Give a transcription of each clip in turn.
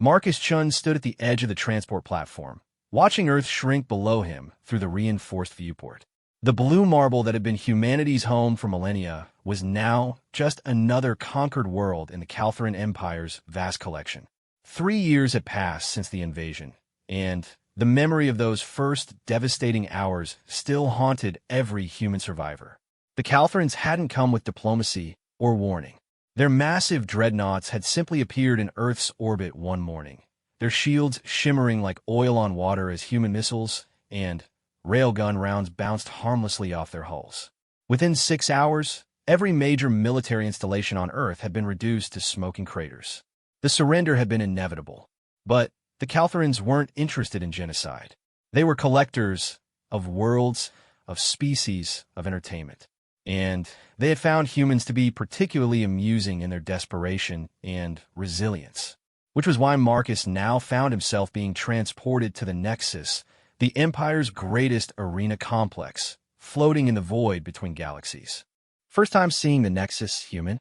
Marcus Chun stood at the edge of the transport platform, watching Earth shrink below him through the reinforced viewport. The blue marble that had been humanity's home for millennia was now just another conquered world in the Caltharan Empire's vast collection. 3 years had passed since the invasion, and the memory of those first devastating hours still haunted every human survivor. The Caltharans hadn't come with diplomacy or warning. Their massive dreadnoughts had simply appeared in Earth's orbit one morning, their shields shimmering like oil on water as human missiles and railgun rounds bounced harmlessly off their hulls. Within 6 hours, every major military installation on Earth had been reduced to smoking craters. The surrender had been inevitable, but the Caltharans weren't interested in genocide. They were collectors of worlds, of species, of entertainment. And they had found humans to be particularly amusing in their desperation and resilience, which was why Marcus now found himself being transported to the Nexus, the Empire's greatest arena complex, floating in the void between galaxies. First time seeing the Nexus, human?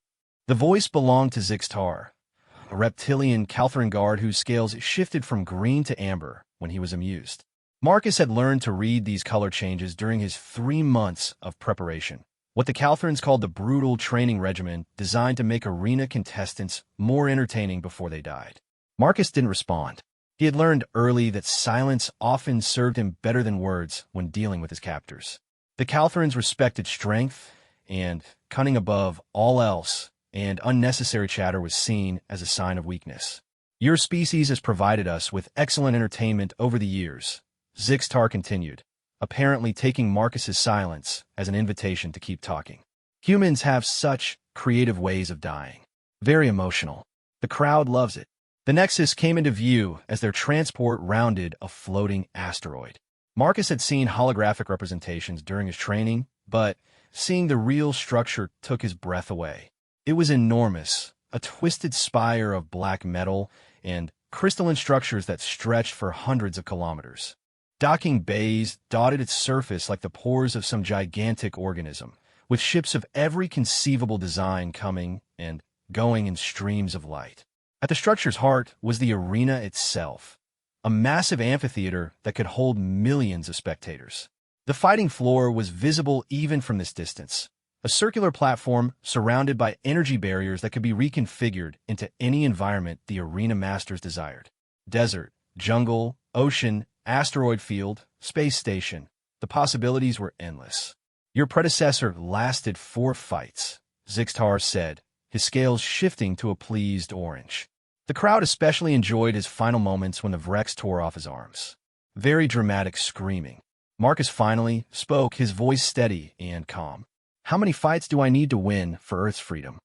The voice belonged to Zixtar, a reptilian Caltharan guard whose scales shifted from green to amber when he was amused. Marcus had learned to read these color changes during his 3 months of preparation, what the Caltharans called the brutal training regimen designed to make arena contestants more entertaining before they died. Marcus didn't respond. He had learned early that silence often served him better than words when dealing with his captors. The Caltharans respected strength and cunning above all else, and unnecessary chatter was seen as a sign of weakness. Your species has provided us with excellent entertainment over the years, Zixtar continued, apparently taking Marcus's silence as an invitation to keep talking. Humans have such creative ways of dying. Very emotional. The crowd loves it. The Nexus came into view as their transport rounded a floating asteroid. Marcus had seen holographic representations during his training, but seeing the real structure took his breath away. It was enormous, a twisted spire of black metal and crystalline structures that stretched for hundreds of kilometers. Docking bays dotted its surface like the pores of some gigantic organism, with ships of every conceivable design coming and going in streams of light. At the structure's heart was the arena itself, a massive amphitheater that could hold millions of spectators. The fighting floor was visible even from this distance, a circular platform surrounded by energy barriers that could be reconfigured into any environment the arena masters desired. Desert, jungle, ocean, asteroid field, space station. The possibilities were endless. Your predecessor lasted 4 fights, Zixtar said, his scales shifting to a pleased orange. The crowd especially enjoyed his final moments when the Vrex tore off his arms. Very dramatic screaming. Marcus finally spoke, his voice steady and calm. How many fights do I need to win for Earth's freedom?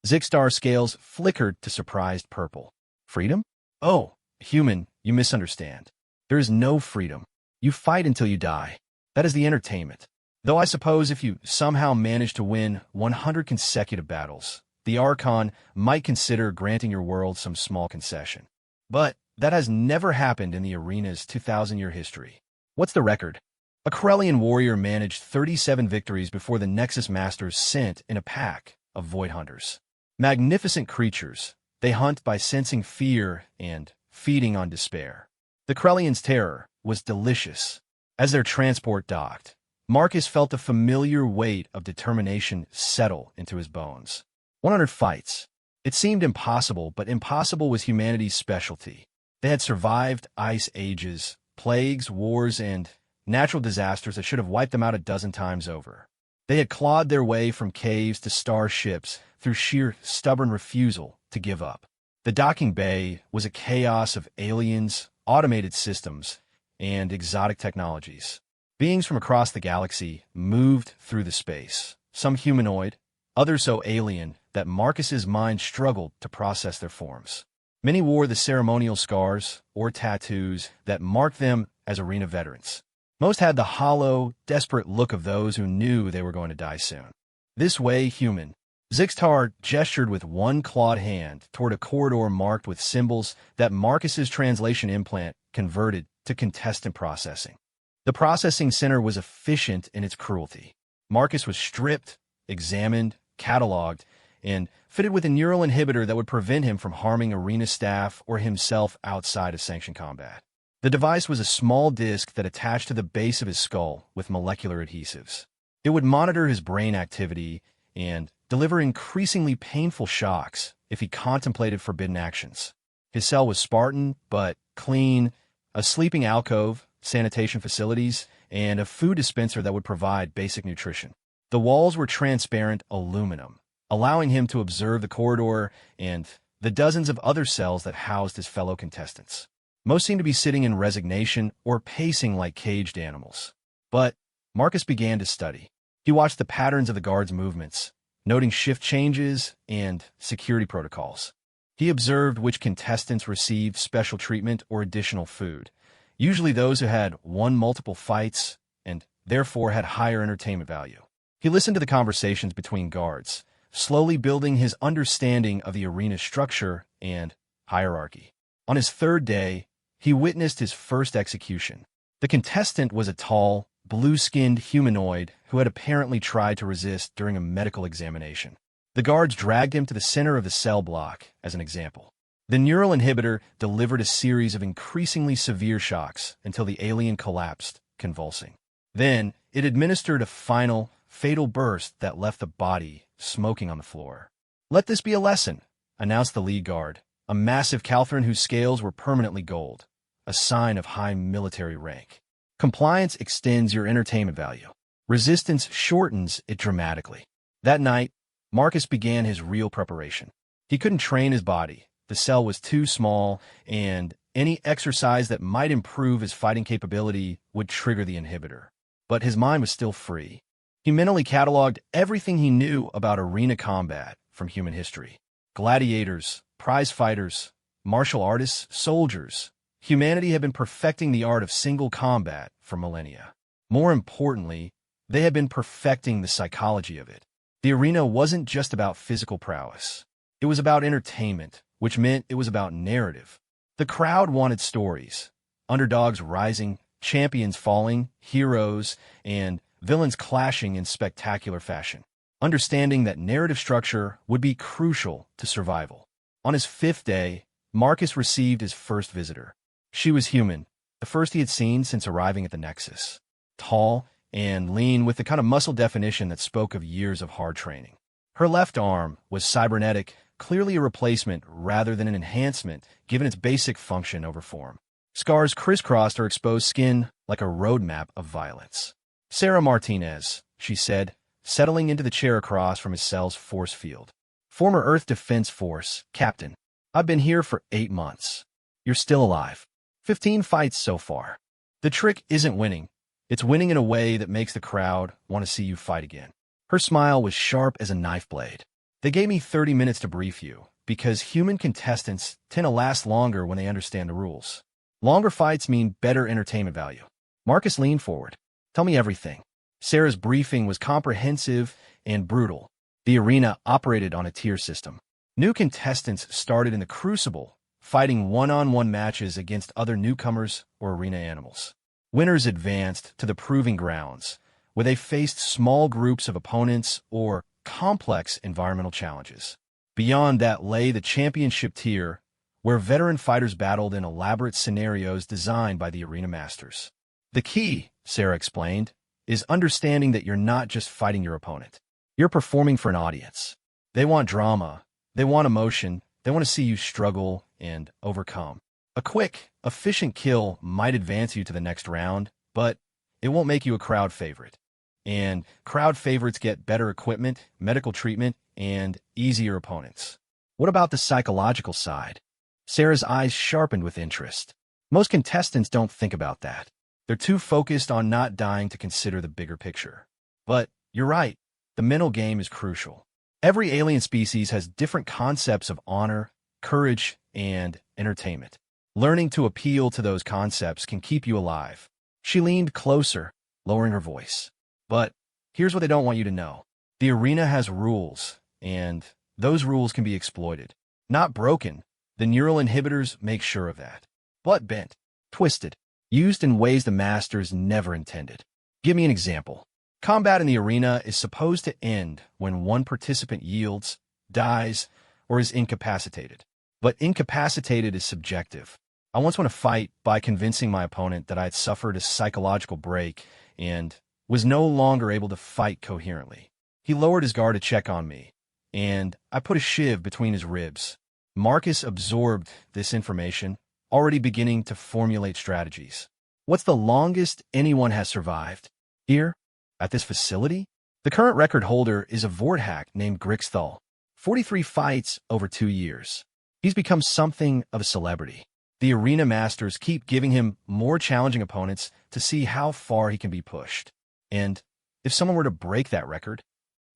Zixtar's scales flickered to surprised purple. Freedom? Oh, human, you misunderstand. There is no freedom. You fight until you die. That is the entertainment. Though I suppose if you somehow manage to win 100 consecutive battles, the Archon might consider granting your world some small concession. But that has never happened in the arena's 2,000-year history. What's the record? A Corellian warrior managed 37 victories before the Nexus Masters sent in a pack of Void Hunters. Magnificent creatures, they hunt by sensing fear and feeding on despair. The Corellians' terror was delicious. As their transport docked, Marcus felt the familiar weight of determination settle into his bones. 100 fights. It seemed impossible, but impossible was humanity's specialty. They had survived ice ages, plagues, wars, and natural disasters that should have wiped them out a dozen times over. They had clawed their way from caves to starships through sheer stubborn refusal to give up. The docking bay was a chaos of aliens, automated systems, and exotic technologies. Beings from across the galaxy moved through the space, some humanoid, others so alien that Marcus's mind struggled to process their forms. Many wore the ceremonial scars or tattoos that marked them as arena veterans. Most had the hollow, desperate look of those who knew they were going to die soon. This way, human. Zixtar gestured with one clawed hand toward a corridor marked with symbols that Marcus's translation implant converted to contestant processing. The processing center was efficient in its cruelty. Marcus was stripped, examined, cataloged, and fitted with a neural inhibitor that would prevent him from harming arena staff or himself outside of sanctioned combat. The device was a small disc that attached to the base of his skull with molecular adhesives. It would monitor his brain activity and deliver increasingly painful shocks if he contemplated forbidden actions. His cell was Spartan, but clean, a sleeping alcove, sanitation facilities, and a food dispenser that would provide basic nutrition. The walls were transparent aluminum, allowing him to observe the corridor and the dozens of other cells that housed his fellow contestants. Most seemed to be sitting in resignation or pacing like caged animals. But Marcus began to study. He watched the patterns of the guards' movements, noting shift changes and security protocols. He observed which contestants received special treatment or additional food, usually those who had won multiple fights and therefore had higher entertainment value. He listened to the conversations between guards, slowly building his understanding of the arena's structure and hierarchy. On his third day, he witnessed his first execution. The contestant was a tall, blue-skinned humanoid who had apparently tried to resist during a medical examination. The guards dragged him to the center of the cell block as an example. The neural inhibitor delivered a series of increasingly severe shocks until the alien collapsed, convulsing. Then, it administered a final, fatal burst that left the body smoking on the floor. "Let this be a lesson," announced the lead guard, a massive Calthran whose scales were permanently gold, a sign of high military rank. "Compliance extends your entertainment value. Resistance shortens it dramatically." That night, Marcus began his real preparation. He couldn't train his body. The cell was too small, and any exercise that might improve his fighting capability would trigger the inhibitor. But his mind was still free. He mentally cataloged everything he knew about arena combat from human history. Gladiators, prize fighters, martial artists, soldiers. Humanity had been perfecting the art of single combat for millennia. More importantly, they had been perfecting the psychology of it. The arena wasn't just about physical prowess. It was about entertainment, which meant it was about narrative. The crowd wanted stories, underdogs rising, champions falling, heroes, and villains clashing in spectacular fashion. Understanding that narrative structure would be crucial to survival. On his fifth day, Marcus received his first visitor. She was human, the first he had seen since arriving at the Nexus. Tall and lean with the kind of muscle definition that spoke of years of hard training. Her left arm was cybernetic, clearly a replacement rather than an enhancement given its basic function over form. Scars crisscrossed her exposed skin like a roadmap of violence. "Sarah Martinez," she said, settling into the chair across from his cell's force field. "Former Earth Defense Force, Captain. I've been here for 8 months. You're still alive. 15 fights so far. The trick isn't winning. It's winning in a way that makes the crowd want to see you fight again." Her smile was sharp as a knife blade. "They gave me 30 minutes to brief you, because human contestants tend to last longer when they understand the rules. Longer fights mean better entertainment value." Marcus leaned forward. "Tell me everything." Sarah's briefing was comprehensive and brutal. The arena operated on a tier system. New contestants started in the Crucible, fighting one-on-one matches against other newcomers or arena animals. Winners advanced to the Proving Grounds, where they faced small groups of opponents or complex environmental challenges. Beyond that lay the Championship tier, where veteran fighters battled in elaborate scenarios designed by the arena masters. "The key," Sarah explained, "is understanding that you're not just fighting your opponent. You're performing for an audience. They want drama, they want emotion, they want to see you struggle and overcome. A quick, efficient kill might advance you to the next round, but it won't make you a crowd favorite. And crowd favorites get better equipment, medical treatment, and easier opponents." "What about the psychological side?" Sarah's eyes sharpened with interest. "Most contestants don't think about that. They're too focused on not dying to consider the bigger picture. But you're right, the mental game is crucial. Every alien species has different concepts of honor, courage, and entertainment. Learning to appeal to those concepts can keep you alive." She leaned closer, lowering her voice. "But here's what they don't want you to know. The arena has rules, and those rules can be exploited. Not broken. The neural inhibitors make sure of that. But bent, twisted, used in ways the masters never intended. Give me an example. Combat in the arena is supposed to end when one participant yields, dies, or is incapacitated. But incapacitated is subjective. I once won a fight by convincing my opponent that I had suffered a psychological break and was no longer able to fight coherently. He lowered his guard to check on me, and I put a shiv between his ribs. Marcus absorbed this information, already beginning to formulate strategies. What's the longest anyone has survived? Here, at this facility? The current record holder is a Vorthack named Grixthal. 43 fights over 2 years. He's become something of a celebrity. The arena masters keep giving him more challenging opponents to see how far he can be pushed. And if someone were to break that record,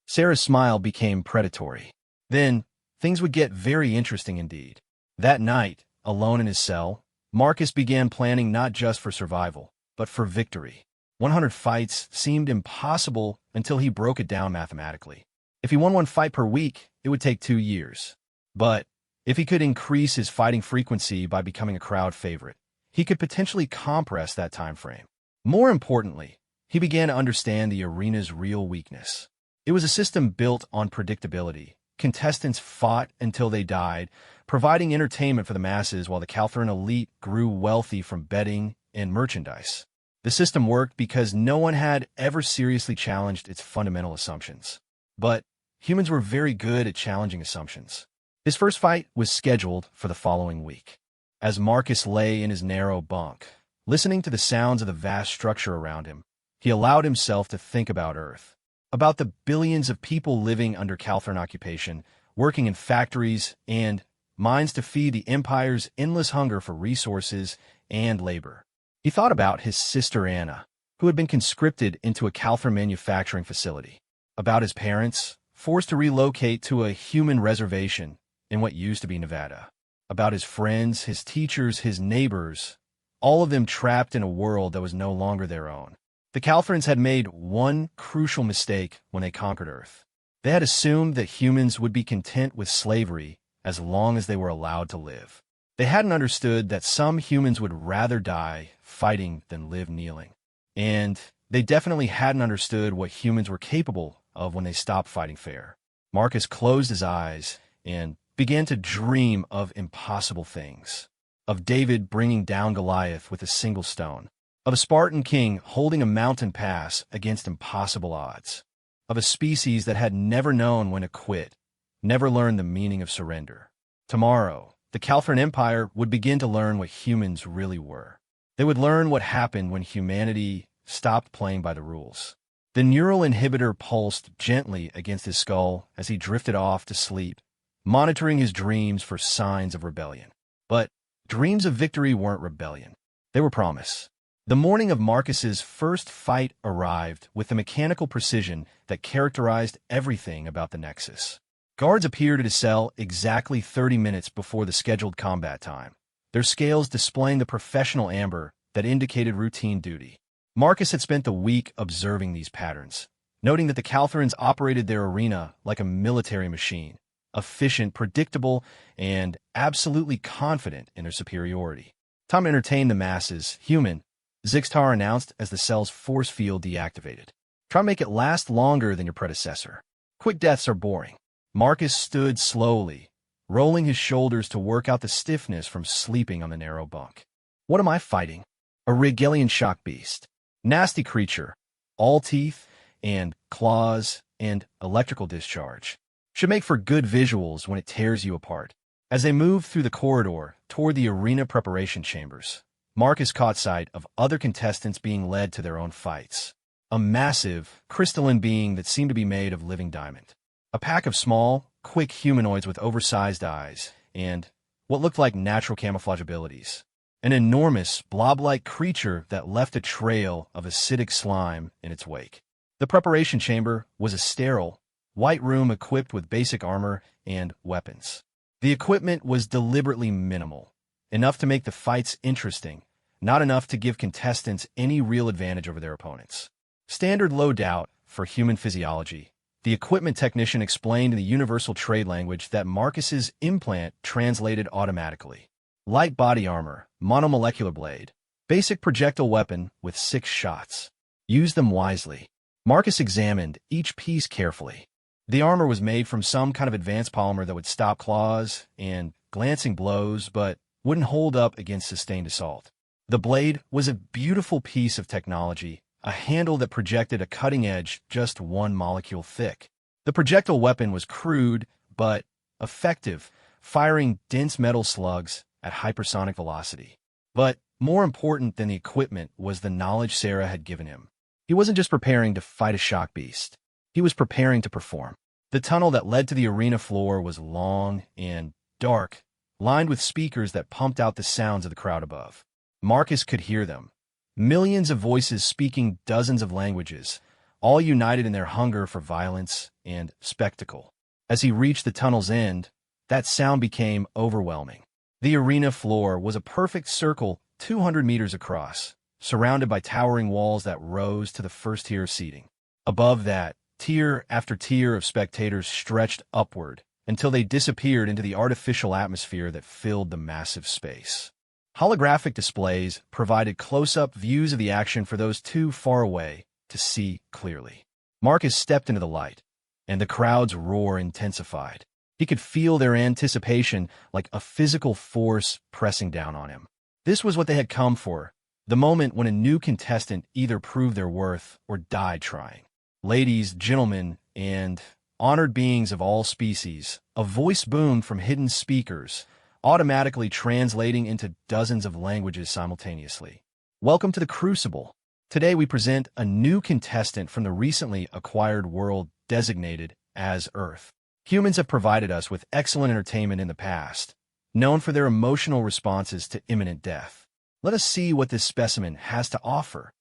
Sarah's smile became predatory. Then, things would get very interesting indeed. That night, alone in his cell, Marcus began planning not just for survival, but for victory. 100 fights seemed impossible until he broke it down mathematically. If he won 1 fight per week, it would take 2 years. But if he could increase his fighting frequency by becoming a crowd favorite, he could potentially compress that time frame. More importantly, he began to understand the arena's real weakness. It was a system built on predictability. Contestants fought until they died, providing entertainment for the masses while the Calthran elite grew wealthy from betting and merchandise. The system worked because no one had ever seriously challenged its fundamental assumptions. But humans were very good at challenging assumptions. His first fight was scheduled for the following week. As Marcus lay in his narrow bunk, listening to the sounds of the vast structure around him, he allowed himself to think about Earth, about the billions of people living under Calthran occupation, working in factories and mines to feed the Empire's endless hunger for resources and labor. He thought about his sister Anna, who had been conscripted into a Calthran manufacturing facility, about his parents, forced to relocate to a human reservation in what used to be Nevada, about his friends, his teachers, his neighbors, all of them trapped in a world that was no longer their own. The Calthrans had made one crucial mistake when they conquered Earth. They had assumed that humans would be content with slavery as long as they were allowed to live. They hadn't understood that some humans would rather die fighting than live kneeling. And they definitely hadn't understood what humans were capable of when they stopped fighting fair. Marcus closed his eyes and began to dream of impossible things. Of David bringing down Goliath with a single stone. Of a Spartan king holding a mountain pass against impossible odds. Of a species that had never known when to quit, never learned the meaning of surrender. Tomorrow, the Calthran Empire would begin to learn what humans really were. They would learn what happened when humanity stopped playing by the rules. The neural inhibitor pulsed gently against his skull as he drifted off to sleep, monitoring his dreams for signs of rebellion. But dreams of victory weren't rebellion. They were promise. The morning of Marcus's first fight arrived with the mechanical precision that characterized everything about the Nexus. Guards appeared at his cell exactly 30 minutes before the scheduled combat time, their scales displaying the professional amber that indicated routine duty. Marcus had spent the week observing these patterns, noting that the Calthrans operated their arena like a military machine, efficient, predictable, and absolutely confident in their superiority. Time to entertain the masses. Human, Zixtar announced as the cell's force field deactivated. Try to make it last longer than your predecessor. Quick deaths are boring. Marcus stood slowly, rolling his shoulders to work out the stiffness from sleeping on the narrow bunk. What am I fighting? A Rigelian shock beast. Nasty creature. All teeth and claws and electrical discharge. Should make for good visuals when it tears you apart. As they moved through the corridor toward the arena preparation chambers, Marcus caught sight of other contestants being led to their own fights. A massive, crystalline being that seemed to be made of living diamond. A pack of small, quick humanoids with oversized eyes and what looked like natural camouflage abilities. An enormous, blob-like creature that left a trail of acidic slime in its wake. The preparation chamber was a sterile, white room equipped with basic armor and weapons. The equipment was deliberately minimal, enough to make the fights interesting, not enough to give contestants any real advantage over their opponents. Standard loadout for human physiology. The equipment technician explained in the universal trade language that Marcus's implant translated automatically. Light body armor, monomolecular blade, basic projectile weapon with 6 shots. Use them wisely. Marcus examined each piece carefully. The armor was made from some kind of advanced polymer that would stop claws and glancing blows, but wouldn't hold up against sustained assault. The blade was a beautiful piece of technology, a handle that projected a cutting edge just one molecule thick. The projectile weapon was crude, but effective, firing dense metal slugs at hypersonic velocity. But more important than the equipment was the knowledge Sarah had given him. He wasn't just preparing to fight a shock beast. He was preparing to perform. The tunnel that led to the arena floor was long and dark, lined with speakers that pumped out the sounds of the crowd above. Marcus could hear them. Millions of voices speaking dozens of languages, all united in their hunger for violence and spectacle. As he reached the tunnel's end, that sound became overwhelming. The arena floor was a perfect circle 200 meters across, surrounded by towering walls that rose to the first tier of seating. Above that, tier after tier of spectators stretched upward until they disappeared into the artificial atmosphere that filled the massive space. Holographic displays provided close-up views of the action for those too far away to see clearly. Marcus stepped into the light, and the crowd's roar intensified. He could feel their anticipation like a physical force pressing down on him. This was what they had come for, the moment when a new contestant either proved their worth or died trying. Ladies, gentlemen, and honored beings of all species, a voice boomed from hidden speakers, automatically translating into dozens of languages simultaneously. Welcome to the Crucible. Today we present a new contestant from the recently acquired world designated as Earth. Humans have provided us with excellent entertainment in the past, known for their emotional responses to imminent death. Let us see what this specimen has to offer.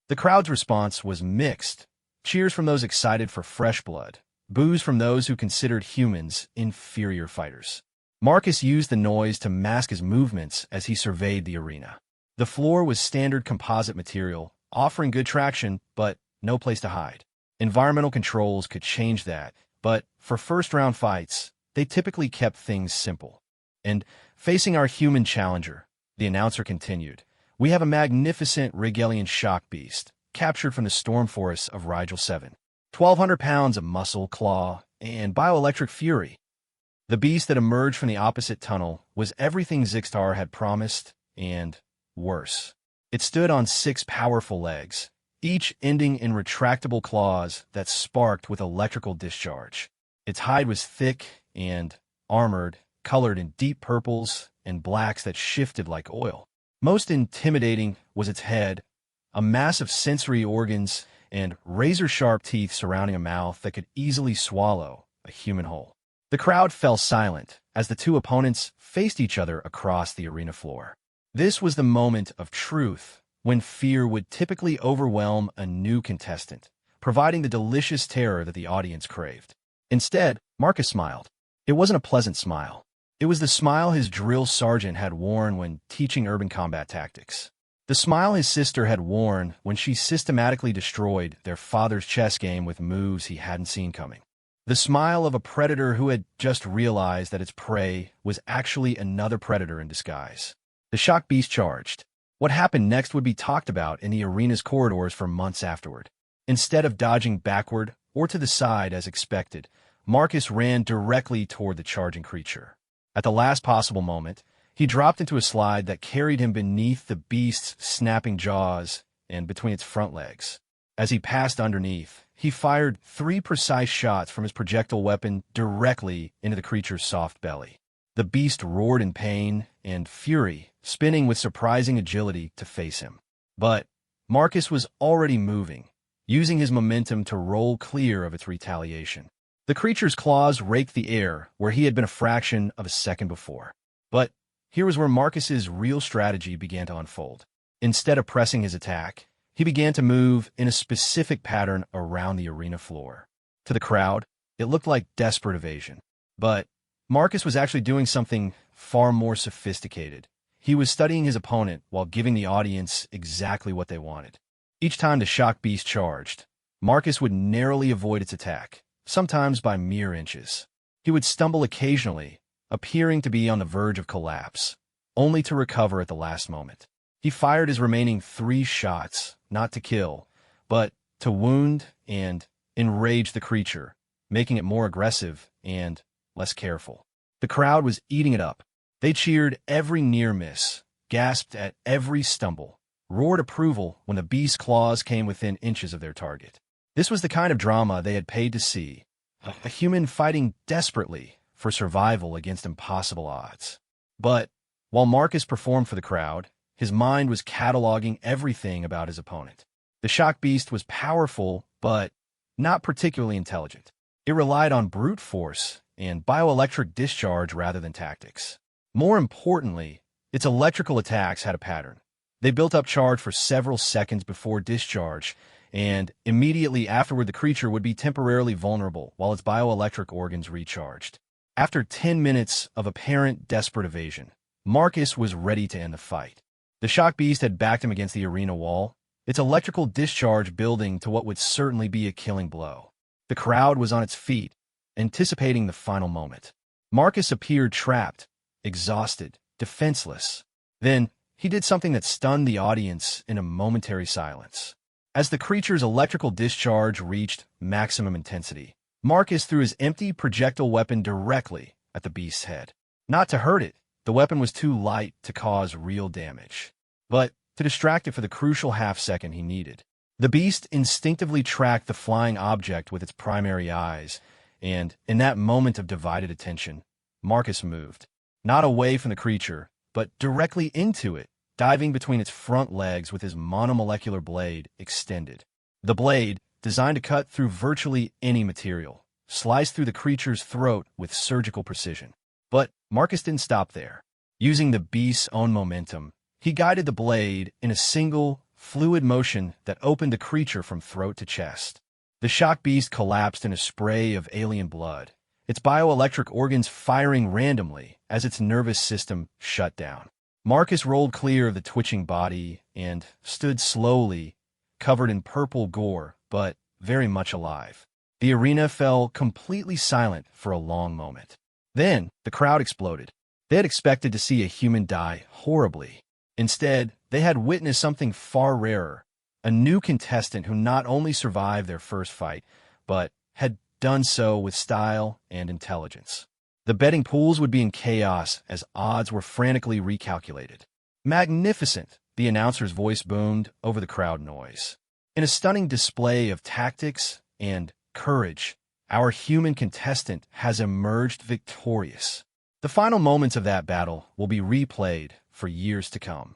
The crowd's response was mixed. Cheers from those excited for fresh blood, boos from those who considered humans inferior fighters. Marcus used the noise to mask his movements as he surveyed the arena. The floor was standard composite material, offering good traction, but no place to hide. Environmental controls could change that, but for first-round fights, they typically kept things simple. And facing our human challenger, the announcer continued, we have a magnificent Rigelian shock beast, captured from the storm forests of Rigel 7. 1,200 pounds of muscle, claw, and bioelectric fury. The beast that emerged from the opposite tunnel was everything Zixtar had promised, and worse. It stood on 6 powerful legs, each ending in retractable claws that sparked with electrical discharge. Its hide was thick and armored, colored in deep purples and blacks that shifted like oil. Most intimidating was its head, a mass of sensory organs and razor-sharp teeth surrounding a mouth that could easily swallow a human whole. The crowd fell silent as the two opponents faced each other across the arena floor. This was the moment of truth, when fear would typically overwhelm a new contestant, providing the delicious terror that the audience craved. Instead, Marcus smiled. It wasn't a pleasant smile. It was the smile his drill sergeant had worn when teaching urban combat tactics. The smile his sister had worn when she systematically destroyed their father's chess game with moves he hadn't seen coming. The smile of a predator who had just realized that its prey was actually another predator in disguise. The shock beast charged. What happened next would be talked about in the arena's corridors for months afterward. Instead of dodging backward or to the side as expected, Marcus ran directly toward the charging creature. At the last possible moment, he dropped into a slide that carried him beneath the beast's snapping jaws and between its front legs. As he passed underneath, he fired 3 precise shots from his projectile weapon directly into the creature's soft belly. The beast roared in pain and fury, spinning with surprising agility to face him. But Marcus was already moving, using his momentum to roll clear of its retaliation. The creature's claws raked the air where he had been a fraction of a second before. But here was where Marcus's real strategy began to unfold. Instead of pressing his attack, he began to move in a specific pattern around the arena floor. To the crowd, it looked like desperate evasion. But Marcus was actually doing something far more sophisticated. He was studying his opponent while giving the audience exactly what they wanted. Each time the shock beast charged, Marcus would narrowly avoid its attack, sometimes by mere inches. He would stumble occasionally, appearing to be on the verge of collapse, only to recover at the last moment. He fired his remaining 3 shots, not to kill, but to wound and enrage the creature, making it more aggressive and less careful. The crowd was eating it up. They cheered every near miss, gasped at every stumble, roared approval when the beast's claws came within inches of their target. This was the kind of drama they had paid to see, a human fighting desperately for survival against impossible odds. But while Marcus performed for the crowd, his mind was cataloging everything about his opponent. The shock beast was powerful, but not particularly intelligent. It relied on brute force and bioelectric discharge rather than tactics. More importantly, its electrical attacks had a pattern. They built up charge for several seconds before discharge, and immediately afterward the creature would be temporarily vulnerable while its bioelectric organs recharged. After 10 minutes of apparent desperate evasion, Marcus was ready to end the fight. The shock beast had backed him against the arena wall, its electrical discharge building to what would certainly be a killing blow. The crowd was on its feet, anticipating the final moment. Marcus appeared trapped, exhausted, defenseless. Then, he did something that stunned the audience in a momentary silence. As the creature's electrical discharge reached maximum intensity, Marcus threw his empty projectile weapon directly at the beast's head. Not to hurt it, the weapon was too light to cause real damage, but to distract it for the crucial half-second he needed. The beast instinctively tracked the flying object with its primary eyes, and in that moment of divided attention, Marcus moved. Not away from the creature, but directly into it, diving between its front legs with his monomolecular blade extended. The blade, designed to cut through virtually any material, sliced through the creature's throat with surgical precision. But Marcus didn't stop there. Using the beast's own momentum, he guided the blade in a single, fluid motion that opened the creature from throat to chest. The shock beast collapsed in a spray of alien blood, its bioelectric organs firing randomly as its nervous system shut down. Marcus rolled clear of the twitching body and stood slowly, covered in purple gore, but very much alive. The arena fell completely silent for a long moment. Then, the crowd exploded. They had expected to see a human die horribly. Instead, they had witnessed something far rarer, a new contestant who not only survived their first fight, but had done so with style and intelligence. The betting pools would be in chaos as odds were frantically recalculated. Magnificent, the announcer's voice boomed over the crowd noise. In a stunning display of tactics and courage, our human contestant has emerged victorious. The final moments of that battle will be replayed for years to come.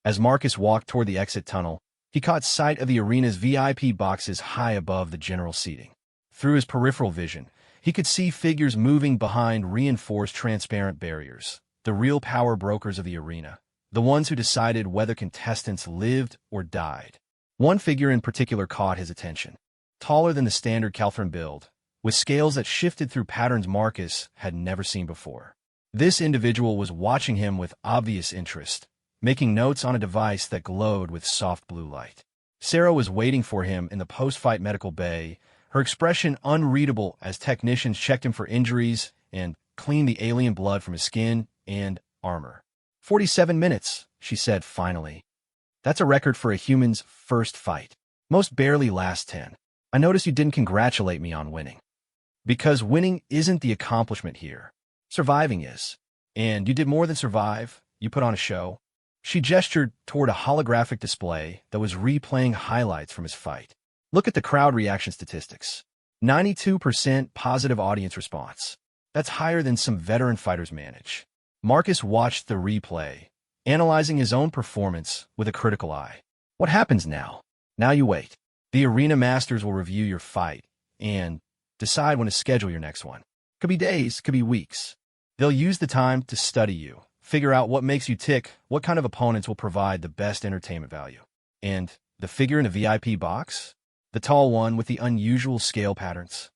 As Marcus walked toward the exit tunnel, he caught sight of the arena's VIP boxes high above the general seating. Through his peripheral vision, he could see figures moving behind reinforced transparent barriers, the real power brokers of the arena, the ones who decided whether contestants lived or died. One figure in particular caught his attention. Taller than the standard Calthran build, with scales that shifted through patterns Marcus had never seen before. This individual was watching him with obvious interest, making notes on a device that glowed with soft blue light. Sarah was waiting for him in the post-fight medical bay, her expression unreadable as technicians checked him for injuries and cleaned the alien blood from his skin and armor. 47 minutes, she said finally. That's a record for a human's first fight. Most barely last 10. I notice you didn't congratulate me on winning. Because winning isn't the accomplishment here. Surviving is. And you did more than survive. You put on a show. She gestured toward a holographic display that was replaying highlights from his fight. Look at the crowd reaction statistics. 92% positive audience response. That's higher than some veteran fighters manage. Marcus watched the replay, analyzing his own performance with a critical eye. What happens now? Now you wait. The arena masters will review your fight and decide when to schedule your next one. Could be days, could be weeks. They'll use the time to study you, figure out what makes you tick, what kind of opponents will provide the best entertainment value. And the figure in the VIP box? The tall one with the unusual scale patterns.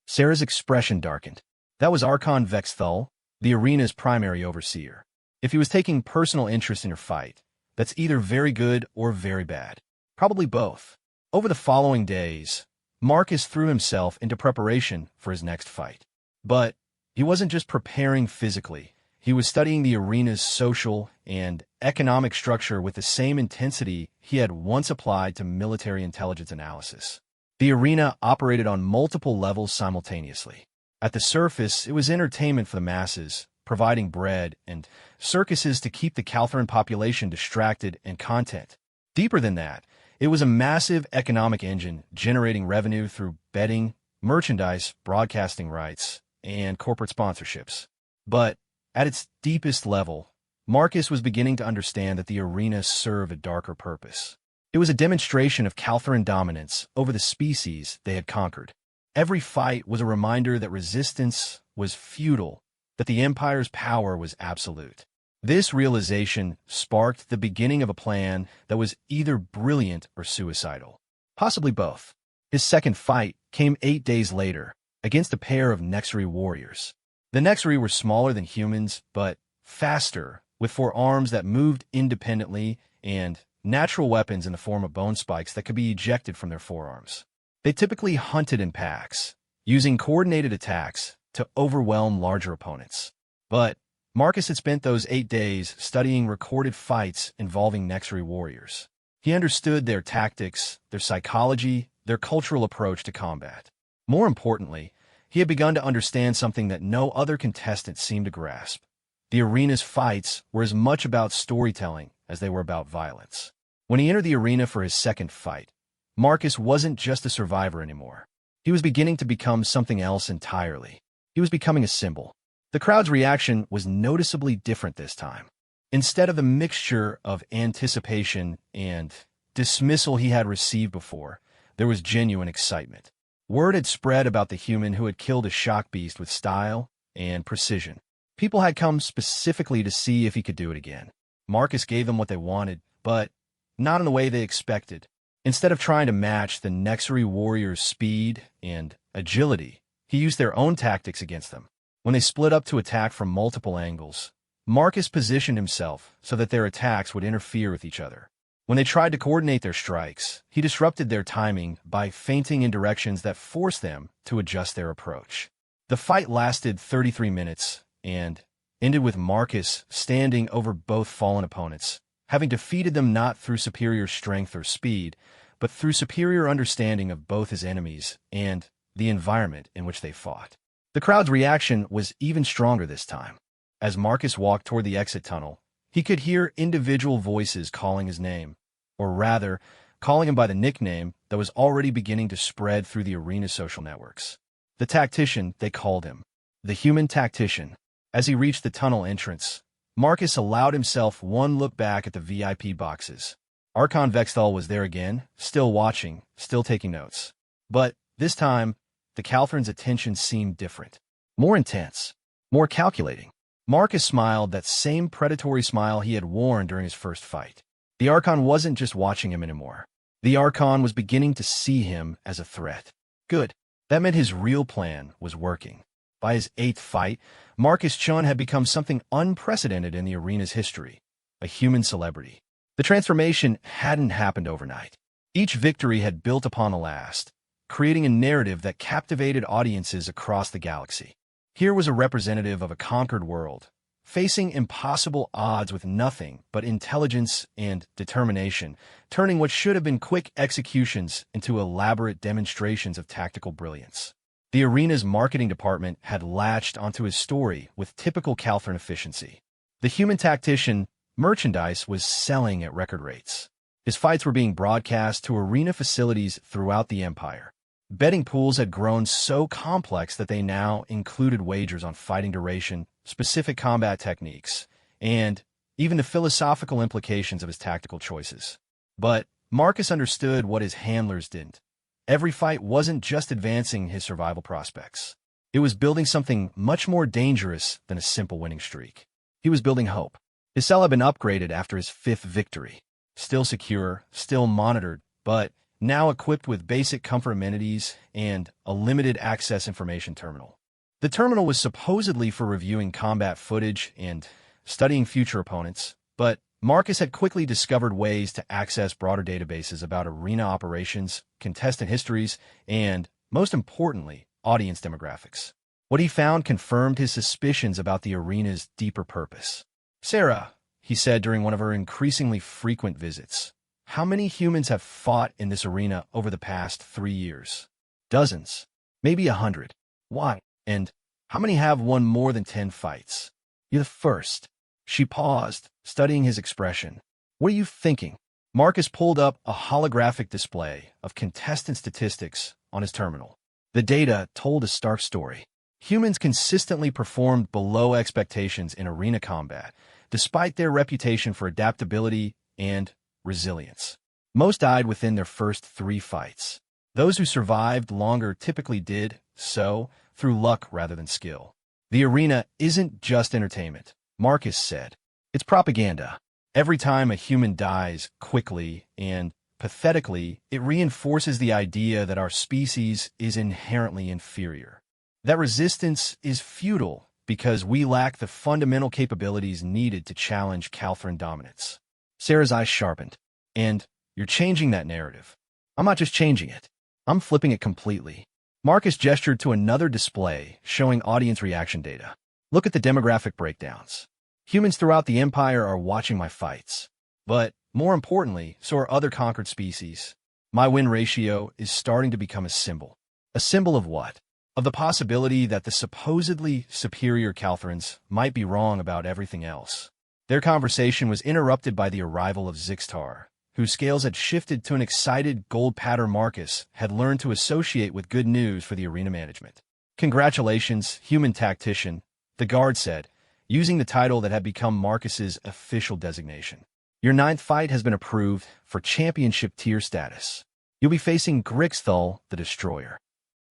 Sarah's expression darkened. That was Archon Vexthul, the arena's primary overseer. If he was taking personal interest in your fight, that's either very good or very bad. Probably both. Over the following days, Marcus threw himself into preparation for his next fight. But he wasn't just preparing physically. He was studying the arena's social and economic structure with the same intensity he had once applied to military intelligence analysis. The arena operated on multiple levels simultaneously. At the surface, it was entertainment for the masses, providing bread and circuses to keep the Caltharan population distracted and content. Deeper than that, it was a massive economic engine generating revenue through betting, merchandise, broadcasting rights, and corporate sponsorships. But at its deepest level, Marcus was beginning to understand that the arena served a darker purpose. It was a demonstration of Caltharan dominance over the species they had conquered. Every fight was a reminder that resistance was futile, that the Empire's power was absolute. This realization sparked the beginning of a plan that was either brilliant or suicidal. Possibly both. His second fight came 8 days later, against a pair of Nexari warriors. The Nexari were smaller than humans, but faster, with 4 arms that moved independently and natural weapons in the form of bone spikes that could be ejected from their forearms. They typically hunted in packs, using coordinated attacks to overwhelm larger opponents. But Marcus had spent those 8 days studying recorded fights involving Nexari warriors. He understood their tactics, their psychology, their cultural approach to combat. More importantly, he had begun to understand something that no other contestant seemed to grasp. The arena's fights were as much about storytelling as they were about violence. When he entered the arena for his second fight, Marcus wasn't just a survivor anymore. He was beginning to become something else entirely. He was becoming a symbol. The crowd's reaction was noticeably different this time. Instead of the mixture of anticipation and dismissal he had received before, there was genuine excitement. Word had spread about the human who had killed a shock beast with style and precision. People had come specifically to see if he could do it again. Marcus gave them what they wanted, but not in the way they expected. Instead of trying to match the Nexari warriors' speed and agility, he used their own tactics against them. When they split up to attack from multiple angles, Marcus positioned himself so that their attacks would interfere with each other. When they tried to coordinate their strikes, he disrupted their timing by feinting in directions that forced them to adjust their approach. The fight lasted 33 minutes and ended with Marcus standing over both fallen opponents, having defeated them not through superior strength or speed, but through superior understanding of both his enemies and the environment in which they fought. The crowd's reaction was even stronger this time. As Marcus walked toward the exit tunnel, he could hear individual voices calling his name, or rather, calling him by the nickname that was already beginning to spread through the arena's social networks. The tactician, they called him. The human tactician. As he reached the tunnel entrance, Marcus allowed himself one look back at the VIP boxes. Archon Vexthal was there again, still watching, still taking notes. But this time, the Caltharan's attention seemed different. More intense. More calculating. Marcus smiled that same predatory smile he had worn during his first fight. The Archon wasn't just watching him anymore. The Archon was beginning to see him as a threat. Good. That meant his real plan was working. By his 8th fight, Marcus Chun had become something unprecedented in the arena's history. A human celebrity. The transformation hadn't happened overnight. Each victory had built upon the last, creating a narrative that captivated audiences across the galaxy. Here was a representative of a conquered world, facing impossible odds with nothing but intelligence and determination, turning what should have been quick executions into elaborate demonstrations of tactical brilliance. The arena's marketing department had latched onto his story with typical Caltharan efficiency. The human tactician merchandise was selling at record rates. His fights were being broadcast to arena facilities throughout the Empire. Betting pools had grown so complex that they now included wagers on fighting duration, specific combat techniques, and even the philosophical implications of his tactical choices. But Marcus understood what his handlers didn't. Every fight wasn't just advancing his survival prospects. It was building something much more dangerous than a simple winning streak. He was building hope. His cell had been upgraded after his 5th victory. Still secure, still monitored, but now equipped with basic comfort amenities and a limited access information terminal. The terminal was supposedly for reviewing combat footage and studying future opponents, but Marcus had quickly discovered ways to access broader databases about arena operations, contestant histories, and, most importantly, audience demographics. What he found confirmed his suspicions about the arena's deeper purpose. "Sarah," he said during one of her increasingly frequent visits, how many humans have fought in this arena over the past 3 years? Dozens. Maybe 100. Why? And how many have won more than 10 fights? You're the first. She paused, studying his expression. What are you thinking? Marcus pulled up a holographic display of contestant statistics on his terminal. The data told a stark story. Humans consistently performed below expectations in arena combat, despite their reputation for adaptability and resilience. Most died within their first 3 fights. Those who survived longer typically did so through luck rather than skill. The arena isn't just entertainment, Marcus said. It's propaganda. Every time a human dies quickly and pathetically, it reinforces the idea that our species is inherently inferior. That resistance is futile because we lack the fundamental capabilities needed to challenge Calthran dominance. Sarah's eyes sharpened. And you're changing that narrative. I'm not just changing it. I'm flipping it completely. Marcus gestured to another display showing audience reaction data. Look at the demographic breakdowns. Humans throughout the Empire are watching my fights. But, more importantly, so are other conquered species. My win ratio is starting to become a symbol. A symbol of what? Of the possibility that the supposedly superior Calthrans might be wrong about everything else. Their conversation was interrupted by the arrival of Zixtar, whose scales had shifted to an excited gold patter. Marcus had learned to associate with good news for the arena management. Congratulations, human tactician, the guard said, using the title that had become Marcus's official designation. Your 9th fight has been approved for championship tier status. You'll be facing Grixthal, the Destroyer.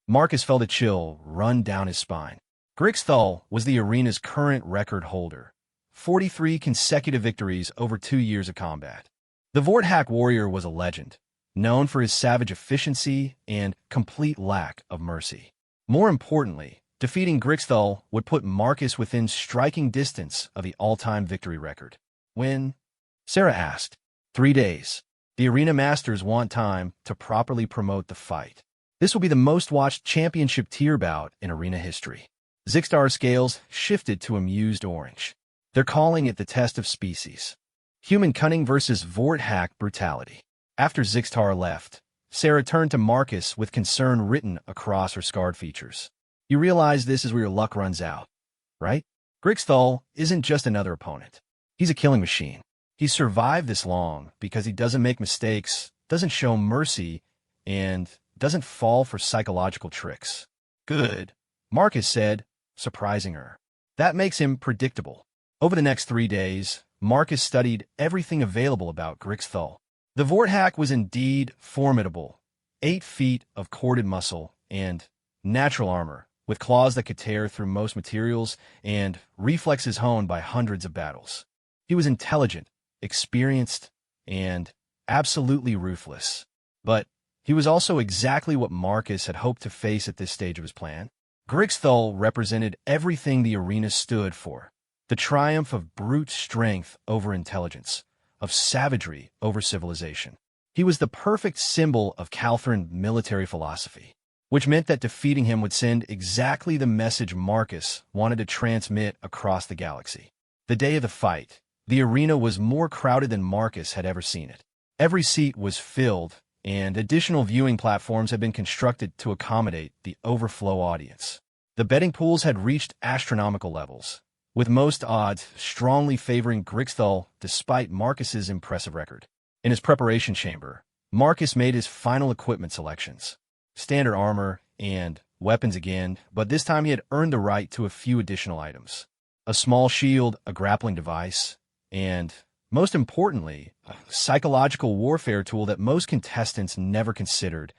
Marcus felt a chill run down his spine. Grixthal was the arena's current record holder, 43 consecutive victories over 2 years of combat. The Vorthak warrior was a legend, known for his savage efficiency and complete lack of mercy. More importantly, defeating Grixthal would put Marcus within striking distance of the all-time victory record. When? Sarah asked. 3 days. The arena masters want time to properly promote the fight. This will be the most-watched championship tier bout in arena history. Zixtar's scales shifted to amused orange. They're calling it the test of species. Human cunning versus Vorthak brutality. After Zixtar left, Sarah turned to Marcus with concern written across her scarred features. You realize this is where your luck runs out, right? Grixthal isn't just another opponent. He's a killing machine. He's survived this long because he doesn't make mistakes, doesn't show mercy, and doesn't fall for psychological tricks. Good, Marcus said, surprising her. That makes him predictable. Over the next 3 days, Marcus studied everything available about Grixthal. The Vorthak was indeed formidable. 8 feet of corded muscle and natural armor, with claws that could tear through most materials and reflexes honed by hundreds of battles. He was intelligent, experienced, and absolutely ruthless. But he was also exactly what Marcus had hoped to face at this stage of his plan. Grixthal represented everything the arena stood for. The triumph of brute strength over intelligence, of savagery over civilization. He was the perfect symbol of Calthran military philosophy, which meant that defeating him would send exactly the message Marcus wanted to transmit across the galaxy. The day of the fight, the arena was more crowded than Marcus had ever seen it. Every seat was filled, and additional viewing platforms had been constructed to accommodate the overflow audience. The betting pools had reached astronomical levels, with most odds strongly favoring Grixthal despite Marcus's impressive record. In his preparation chamber, Marcus made his final equipment selections. Standard armor and weapons again, but this time he had earned the right to a few additional items. A small shield, a grappling device, and, most importantly, a psychological warfare tool that most contestants never considered,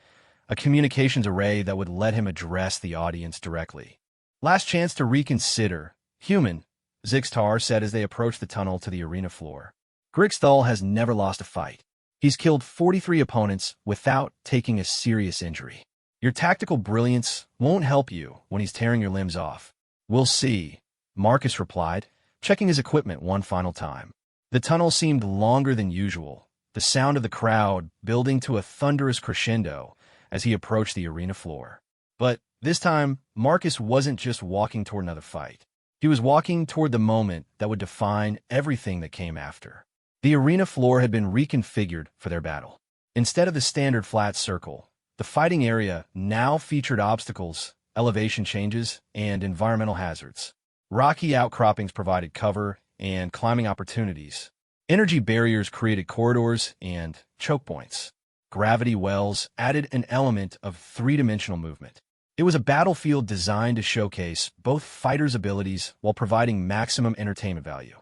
a communications array that would let him address the audience directly. Last chance to reconsider. Human, Zixtar said as they approached the tunnel to the arena floor. Grixthal has never lost a fight. He's killed 43 opponents without taking a serious injury. Your tactical brilliance won't help you when he's tearing your limbs off. We'll see, Marcus replied, checking his equipment one final time. The tunnel seemed longer than usual, the sound of the crowd building to a thunderous crescendo as he approached the arena floor. But this time, Marcus wasn't just walking toward another fight. He was walking toward the moment that would define everything that came after. The arena floor had been reconfigured for their battle. Instead of the standard flat circle, the fighting area now featured obstacles, elevation changes, and environmental hazards. Rocky outcroppings provided cover and climbing opportunities. Energy barriers created corridors and choke points. Gravity wells added an element of three-dimensional movement. It was a battlefield designed to showcase both fighters' abilities while providing maximum entertainment value.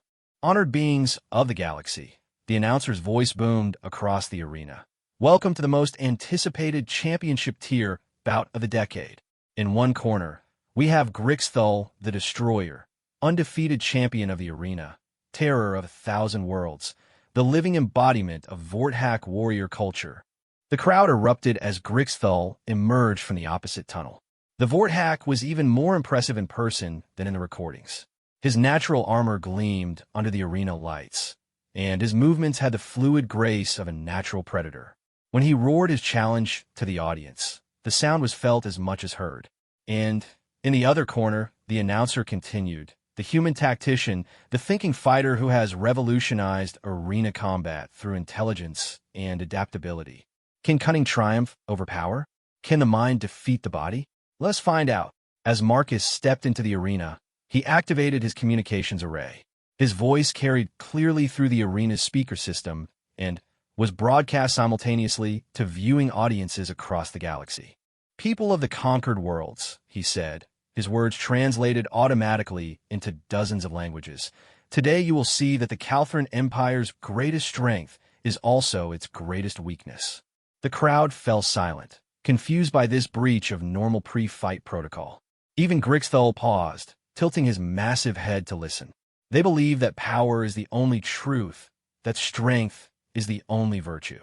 Honored beings of the galaxy, the announcer's voice boomed across the arena. Welcome to the most anticipated championship tier bout of the decade. In one corner, we have Grixthal the Destroyer, undefeated champion of the arena, terror of 1,000 worlds, the living embodiment of Vorthak warrior culture. The crowd erupted as Grixthal emerged from the opposite tunnel. The Vorthak was even more impressive in person than in the recordings. His natural armor gleamed under the arena lights, and his movements had the fluid grace of a natural predator. When he roared his challenge to the audience, the sound was felt as much as heard. And in the other corner, the announcer continued, the human tactician, the thinking fighter who has revolutionized arena combat through intelligence and adaptability. Can cunning triumph over power? Can the mind defeat the body? Let's find out. As Marcus stepped into the arena, he activated his communications array. His voice carried clearly through the arena's speaker system and was broadcast simultaneously to viewing audiences across the galaxy. People of the conquered worlds, he said, his words translated automatically into dozens of languages. Today you will see that the Calthran Empire's greatest strength is also its greatest weakness. The crowd fell silent, confused by this breach of normal pre-fight protocol. Even Grixthal paused, tilting his massive head to listen. They believe that power is the only truth, that strength is the only virtue.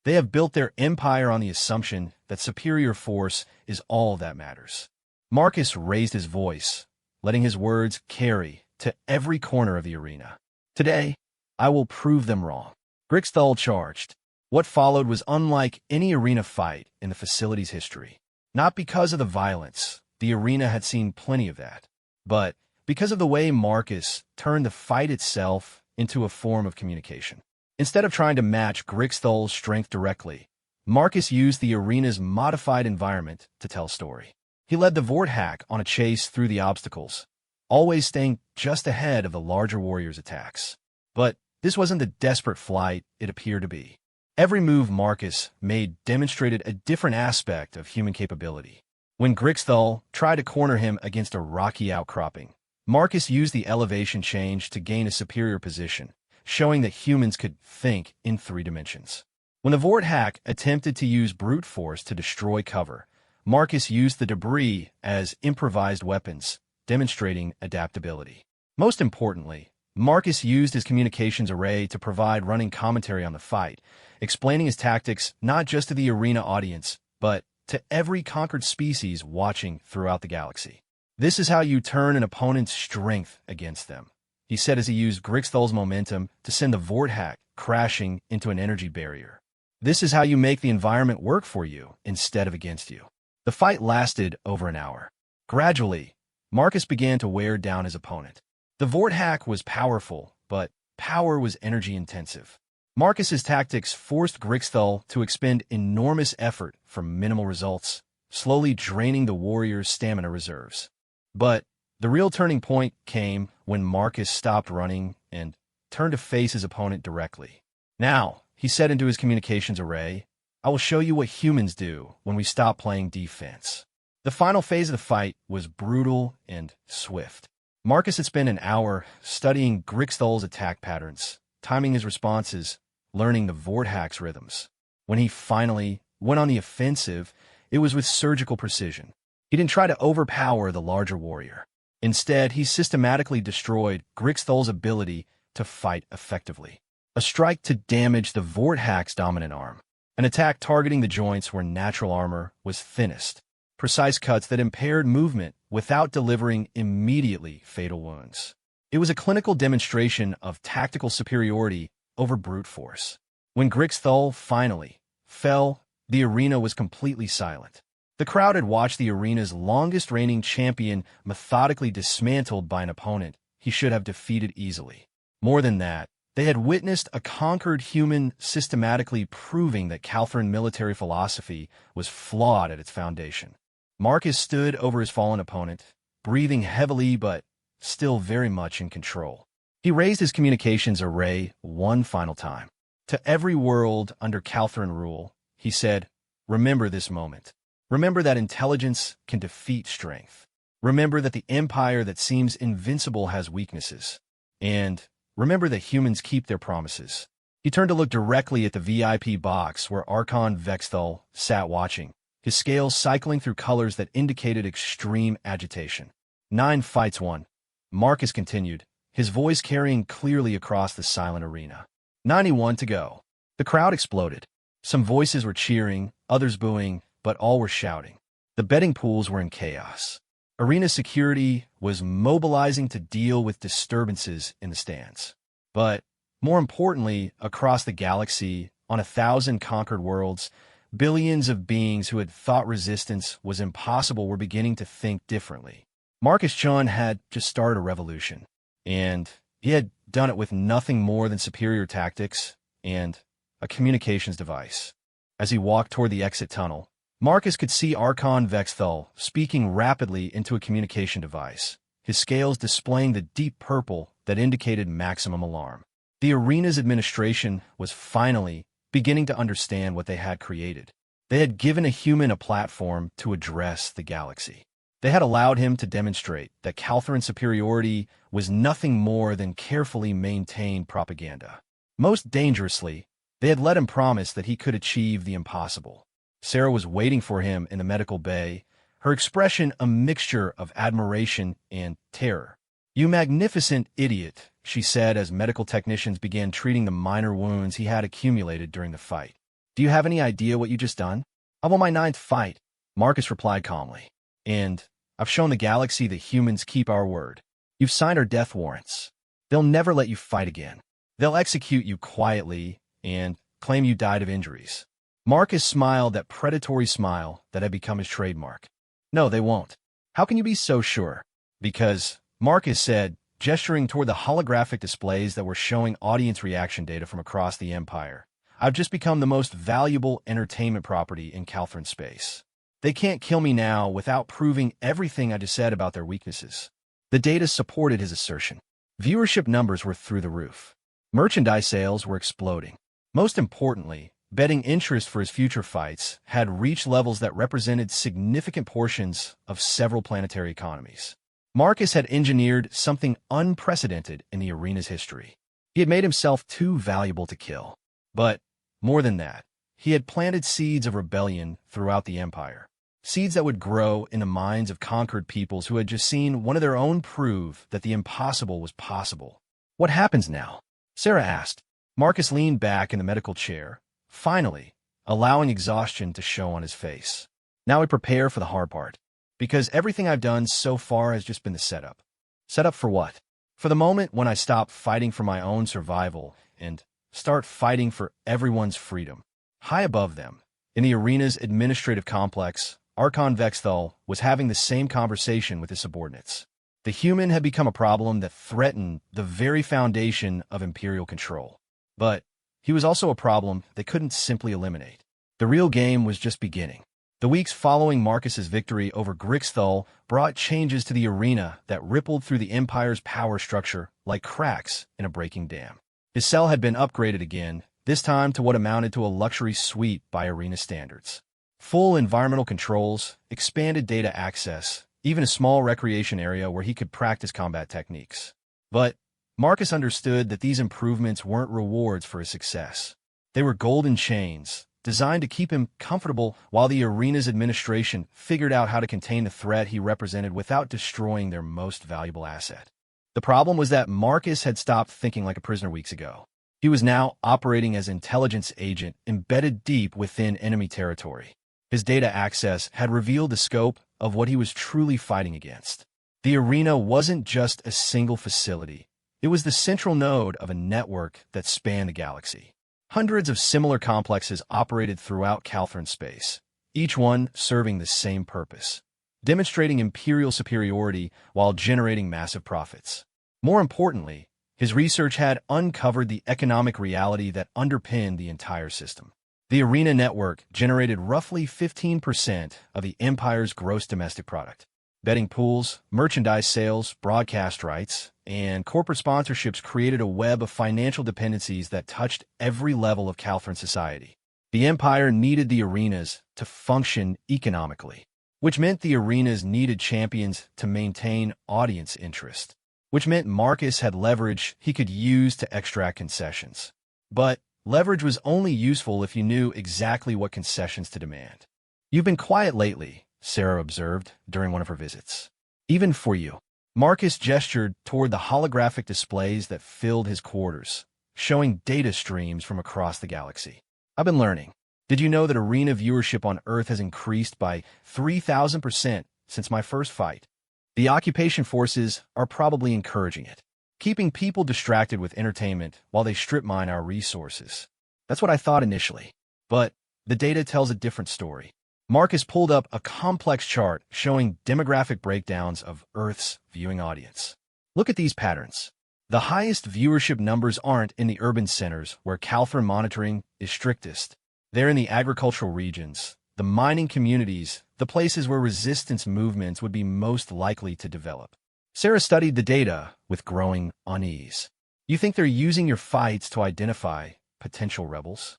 They have built their empire on the assumption that superior force is all that matters. Marcus raised his voice, letting his words carry to every corner of the arena. Today, I will prove them wrong. Grixthal charged. What followed was unlike any arena fight in the facility's history. Not because of the violence, the arena had seen plenty of that, but because of the way Marcus turned the fight itself into a form of communication. Instead of trying to match Grixthal's strength directly, Marcus used the arena's modified environment to tell a story. He led the Vorthak on a chase through the obstacles, always staying just ahead of the larger warrior's attacks. But this wasn't the desperate flight it appeared to be. Every move Marcus made demonstrated a different aspect of human capability. When Grixthal tried to corner him against a rocky outcropping, Marcus used the elevation change to gain a superior position, showing that humans could think in 3 dimensions. When the Vorthak attempted to use brute force to destroy cover, Marcus used the debris as improvised weapons, demonstrating adaptability. Most importantly, Marcus used his communications array to provide running commentary on the fight, explaining his tactics not just to the arena audience, but to every conquered species watching throughout the galaxy. This is how you turn an opponent's strength against them, he said as he used Grixthal's momentum to send the Vorthak crashing into an energy barrier. This is how you make the environment work for you instead of against you. The fight lasted over an hour. Gradually, Marcus began to wear down his opponent. The Vorthak was powerful, but power was energy-intensive. Marcus's tactics forced Grixthal to expend enormous effort for minimal results, slowly draining the warrior's stamina reserves. But the real turning point came when Marcus stopped running and turned to face his opponent directly. Now, he said into his communications array, I will show you what humans do when we stop playing defense. The final phase of the fight was brutal and swift. Marcus had spent an hour studying Grixthal's attack patterns, timing his responses, learning the Vorthak's rhythms. When he finally went on the offensive, it was with surgical precision. He didn't try to overpower the larger warrior. Instead, he systematically destroyed Grixthal's ability to fight effectively. A strike to damage the Vorthak's dominant arm. An attack targeting the joints where natural armor was thinnest. Precise cuts that impaired movement without delivering immediately fatal wounds. It was a clinical demonstration of tactical superiority over brute force. When Grixthal finally fell, the arena was completely silent. The crowd had watched the arena's longest reigning champion methodically dismantled by an opponent he should have defeated easily. More than that, They had witnessed a conquered human systematically proving that Calthran military philosophy was flawed at its foundation. Marcus stood over his fallen opponent, breathing heavily but still very much in control. He raised his communications array one final time. To every world under Calthran rule, he said, "Remember this moment. Remember that intelligence can defeat strength. Remember that the empire that seems invincible has weaknesses. And remember that humans keep their promises." He turned to look directly at the VIP box where Archon Vexthal sat watching, his scales cycling through colors that indicated extreme agitation. 9 fights won. Marcus continued, his voice carrying clearly across the silent arena. 91 to go. The crowd exploded. Some voices were cheering, others booing, but all were shouting. The betting pools were in chaos. Arena security was mobilizing to deal with disturbances in the stands. But, more importantly, across the galaxy, on 1,000 conquered worlds, billions of beings who had thought resistance was impossible were beginning to think differently. Marcus Chun had just started a revolution, and he had done it with nothing more than superior tactics and a communications device. As he walked toward the exit tunnel, Marcus could see Archon Vexthal speaking rapidly into a communication device, his scales displaying the deep purple that indicated maximum alarm. The arena's administration was finally beginning to understand what they had created. They had given a human a platform to address the galaxy. They had allowed him to demonstrate that Calthran superiority was nothing more than carefully maintained propaganda. Most dangerously, they had let him promise that he could achieve the impossible. Sarah was waiting for him in the medical bay, her expression a mixture of admiration and terror. "You magnificent idiot," she said as medical technicians began treating the minor wounds he had accumulated during the fight. "Do you have any idea what you just done?" "I won my 9th fight," Marcus replied calmly. "And I've shown the galaxy that humans keep our word. You've signed our death warrants. They'll never let you fight again. They'll execute you quietly and claim you died of injuries." Marcus smiled that predatory smile that had become his trademark. "No, they won't." "How can you be so sure?" "Because," Marcus said, gesturing toward the holographic displays that were showing audience reaction data from across the Empire, "I've just become the most valuable entertainment property in Calthran space. They can't kill me now without proving everything I just said about their weaknesses." The data supported his assertion. Viewership numbers were through the roof. Merchandise sales were exploding. Most importantly, betting interest for his future fights had reached levels that represented significant portions of several planetary economies. Marcus had engineered something unprecedented in the arena's history. He had made himself too valuable to kill. But, more than that, he had planted seeds of rebellion throughout the Empire. Seeds that would grow in the minds of conquered peoples who had just seen one of their own prove that the impossible was possible. "What happens now?" Sarah asked. Marcus leaned back in the medical chair, finally, allowing exhaustion to show on his face. "Now we prepare for the hard part. Because everything I've done so far has just been the setup." "Setup for what?" "For the moment when I stop fighting for my own survival and start fighting for everyone's freedom." High above them, in the arena's administrative complex, Archon Vexthal was having the same conversation with his subordinates. The human had become a problem that threatened the very foundation of imperial control. But he was also a problem they couldn't simply eliminate. The real game was just beginning. The weeks following Marcus's victory over Grixthal brought changes to the arena that rippled through the Empire's power structure like cracks in a breaking dam. His cell had been upgraded again, this time to what amounted to a luxury suite by arena standards. Full environmental controls, expanded data access, even a small recreation area where he could practice combat techniques. But Marcus understood that these improvements weren't rewards for his success. They were golden chains, designed to keep him comfortable while the arena's administration figured out how to contain the threat he represented without destroying their most valuable asset. The problem was that Marcus had stopped thinking like a prisoner weeks ago. He was now operating as an intelligence agent embedded deep within enemy territory. His data access had revealed the scope of what he was truly fighting against. The arena wasn't just a single facility. It was the central node of a network that spanned the galaxy. Hundreds of similar complexes operated throughout Calthran space, each one serving the same purpose, demonstrating imperial superiority while generating massive profits. More importantly, His research had uncovered the economic reality that underpinned the entire system. The arena network generated roughly 15% of the Empire's gross domestic product. Betting pools, merchandise sales, broadcast rights, and corporate sponsorships created a web of financial dependencies that touched every level of Calthran society. The Empire needed the arenas to function economically, which meant the arenas needed champions to maintain audience interest, which meant Marcus had leverage he could use to extract concessions. But leverage was only useful if you knew exactly what concessions to demand. "You've been quiet lately," Sarah observed during one of her visits. "Even for you." Marcus gestured toward the holographic displays that filled his quarters, showing data streams from across the galaxy. "I've been learning. Did you know that arena viewership on Earth has increased by 3,000% since my first fight? The occupation forces are probably encouraging it, keeping people distracted with entertainment while they strip mine our resources." That's what I thought initially, but the data tells a different story. Marcus pulled up a complex chart showing demographic breakdowns of Earth's viewing audience. "Look at these patterns. The highest viewership numbers aren't in the urban centers where Calthran monitoring is strictest. They're in the agricultural regions, the mining communities, the places where resistance movements would be most likely to develop." Sarah studied the data with growing unease. "You think they're using your fights to identify potential rebels?"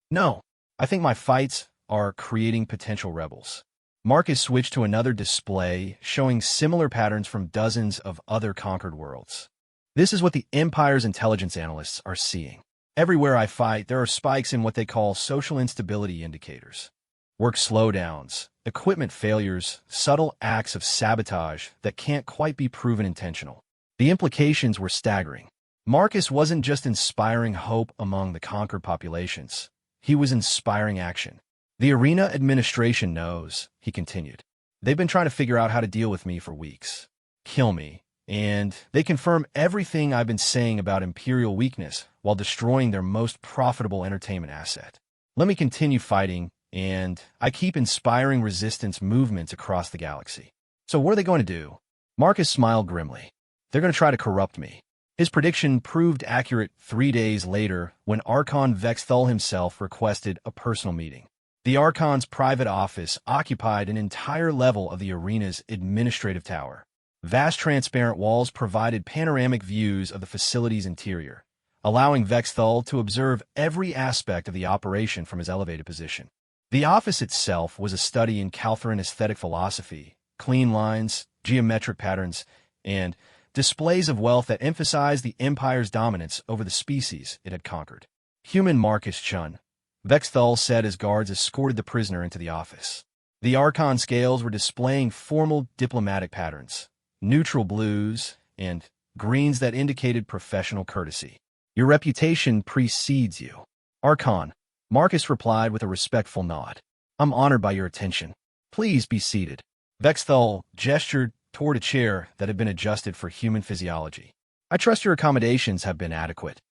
"No, I think my fights are creating potential rebels." Marcus switched to another display showing similar patterns from dozens of other conquered worlds. "This is what the Empire's intelligence analysts are seeing. Everywhere I fight, there are spikes in what they call social instability indicators. Work slowdowns, equipment failures, subtle acts of sabotage that can't quite be proven intentional." The implications were staggering. Marcus wasn't just inspiring hope among the conquered populations. He was inspiring action. "The arena administration knows," he continued. "They've been trying to figure out how to deal with me for weeks. Kill me. And they confirm everything I've been saying about Imperial weakness while destroying their most profitable entertainment asset. Let me continue fighting, and I keep inspiring resistance movements across the galaxy." "So what are they going to do?" Marcus smiled grimly. "They're going to try to corrupt me." His prediction proved accurate 3 days later when Archon Vexthal himself requested a personal meeting. The Archon's private office occupied an entire level of the arena's administrative tower. Vast transparent walls provided panoramic views of the facility's interior, allowing Vexthal to observe every aspect of the operation from his elevated position. The office itself was a study in Calthran aesthetic philosophy, clean lines, geometric patterns, and displays of wealth that emphasized the Empire's dominance over the species it had conquered. "Human Marcus Chun," Vexthal said as guards escorted the prisoner into the office. The Archon scales were displaying formal diplomatic patterns, neutral blues, and greens that indicated professional courtesy. "Your reputation precedes you." "Archon," Marcus replied with a respectful nod. "I'm honored by your attention. Please be seated." Vexthal gestured toward a chair that had been adjusted for human physiology. "I trust your accommodations have been adequate."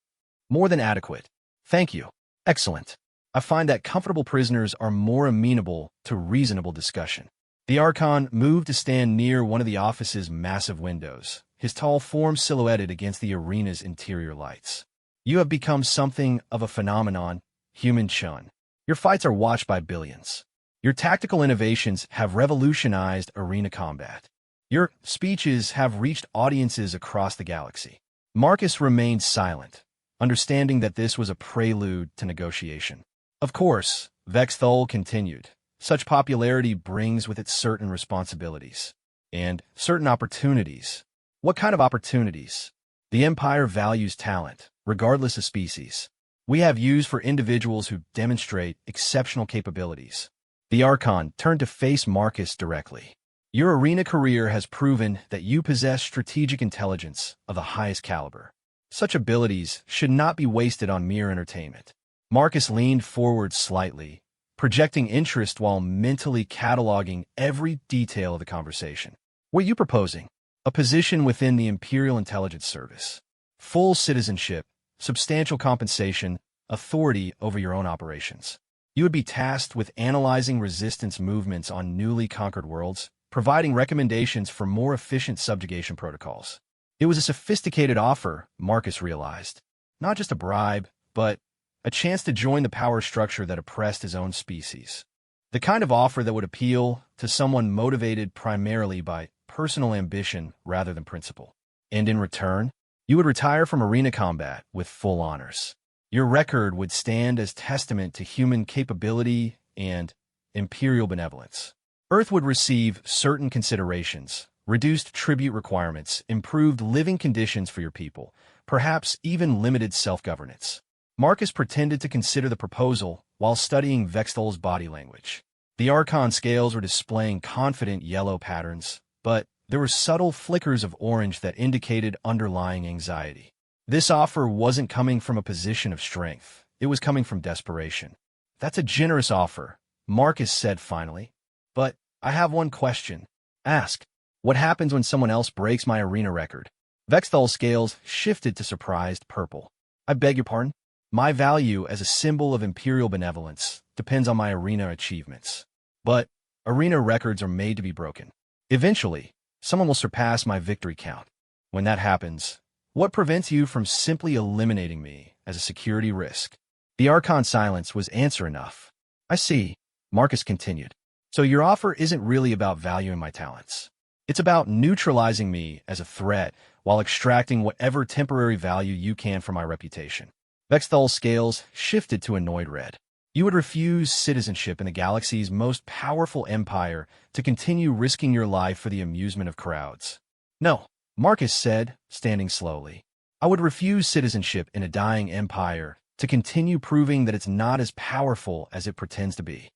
"More than adequate. Thank you." "Excellent. I find that comfortable prisoners are more amenable to reasonable discussion." The Archon moved to stand near one of the office's massive windows, his tall form silhouetted against the arena's interior lights. "You have become something of a phenomenon, Human Chun. Your fights are watched by billions. Your tactical innovations have revolutionized arena combat. Your speeches have reached audiences across the galaxy." Marcus remained silent, understanding that this was a prelude to negotiation. "Of course," Vexthal continued, "such popularity brings with it certain responsibilities and certain opportunities." "What kind of opportunities?" "The Empire values talent, regardless of species. We have use for individuals who demonstrate exceptional capabilities." The Archon turned to face Marcus directly. "Your arena career has proven that you possess strategic intelligence of the highest caliber. Such abilities should not be wasted on mere entertainment." Marcus leaned forward slightly, projecting interest while mentally cataloging every detail of the conversation. "What are you proposing?" "A position within the Imperial Intelligence Service. Full citizenship, substantial compensation, authority over your own operations. You would be tasked with analyzing resistance movements on newly conquered worlds, providing recommendations for more efficient subjugation protocols." It was a sophisticated offer, Marcus realized. Not just a bribe, but a chance to join the power structure that oppressed his own species. The kind of offer that would appeal to someone motivated primarily by personal ambition rather than principle. And in return, you would retire from arena combat with full honors. Your record would stand as testament to human capability and imperial benevolence. Earth would receive certain considerations, reduced tribute requirements, improved living conditions for your people, perhaps even limited self-governance. Marcus pretended to consider the proposal while studying Vextol's body language. The Archon scales were displaying confident yellow patterns, but there were subtle flickers of orange that indicated underlying anxiety. This offer wasn't coming from a position of strength. It was coming from desperation. That's a generous offer, Marcus said finally. But I have one question. Ask. What happens when someone else breaks my arena record? Vextol's scales shifted to surprised purple. I beg your pardon? My value as a symbol of imperial benevolence depends on my arena achievements. But arena records are made to be broken. Eventually, someone will surpass my victory count. When that happens, what prevents you from simply eliminating me as a security risk? The Archon silence was answer enough. I see, Marcus continued. So your offer isn't really about valuing my talents. It's about neutralizing me as a threat while extracting whatever temporary value you can from my reputation. Vextol's scales shifted to annoyed red. You would refuse citizenship in the galaxy's most powerful empire to continue risking your life for the amusement of crowds. No, Marcus said, standing slowly. I would refuse citizenship in a dying empire to continue proving that it's not as powerful as it pretends to be.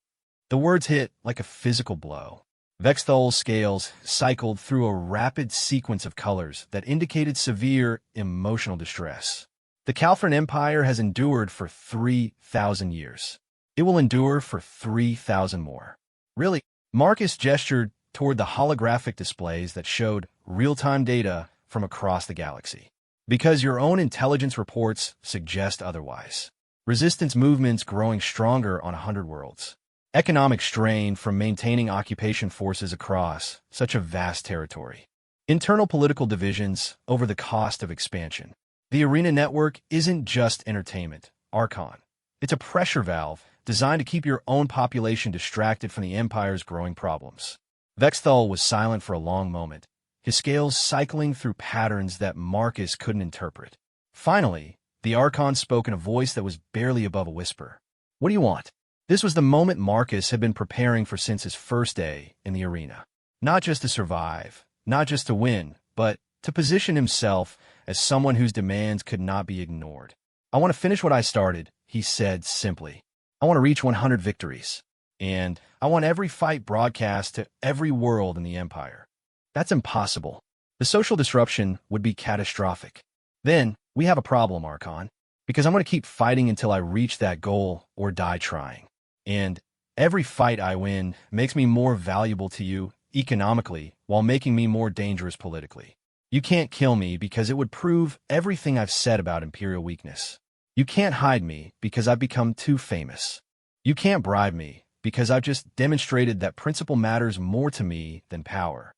The words hit like a physical blow. Vextol's scales cycled through a rapid sequence of colors that indicated severe emotional distress. The Calfran Empire has endured for 3,000 years. It will endure for 3,000 more. Really? Marcus gestured toward the holographic displays that showed real-time data from across the galaxy. Because your own intelligence reports suggest otherwise. Resistance movements growing stronger on 100 worlds. Economic strain from maintaining occupation forces across such a vast territory. Internal political divisions over the cost of expansion. The Arena Network isn't just entertainment, Archon. It's a pressure valve designed to keep your own population distracted from the Empire's growing problems. Vextol was silent for a long moment, his scales cycling through patterns that Marcus couldn't interpret. Finally, the Archon spoke in a voice that was barely above a whisper. What do you want? This was the moment Marcus had been preparing for since his first day in the arena. Not just to survive, not just to win, but to position himself as someone whose demands could not be ignored. I want to finish what I started, he said simply. I want to reach 100 victories. And I want every fight broadcast to every world in the Empire. That's impossible. The social disruption would be catastrophic. Then, we have a problem, Archon, because I'm going to keep fighting until I reach that goal or die trying. And every fight I win makes me more valuable to you economically while making me more dangerous politically. You can't kill me because it would prove everything I've said about Imperial weakness. You can't hide me because I've become too famous. You can't bribe me because I've just demonstrated that principle matters more to me than power.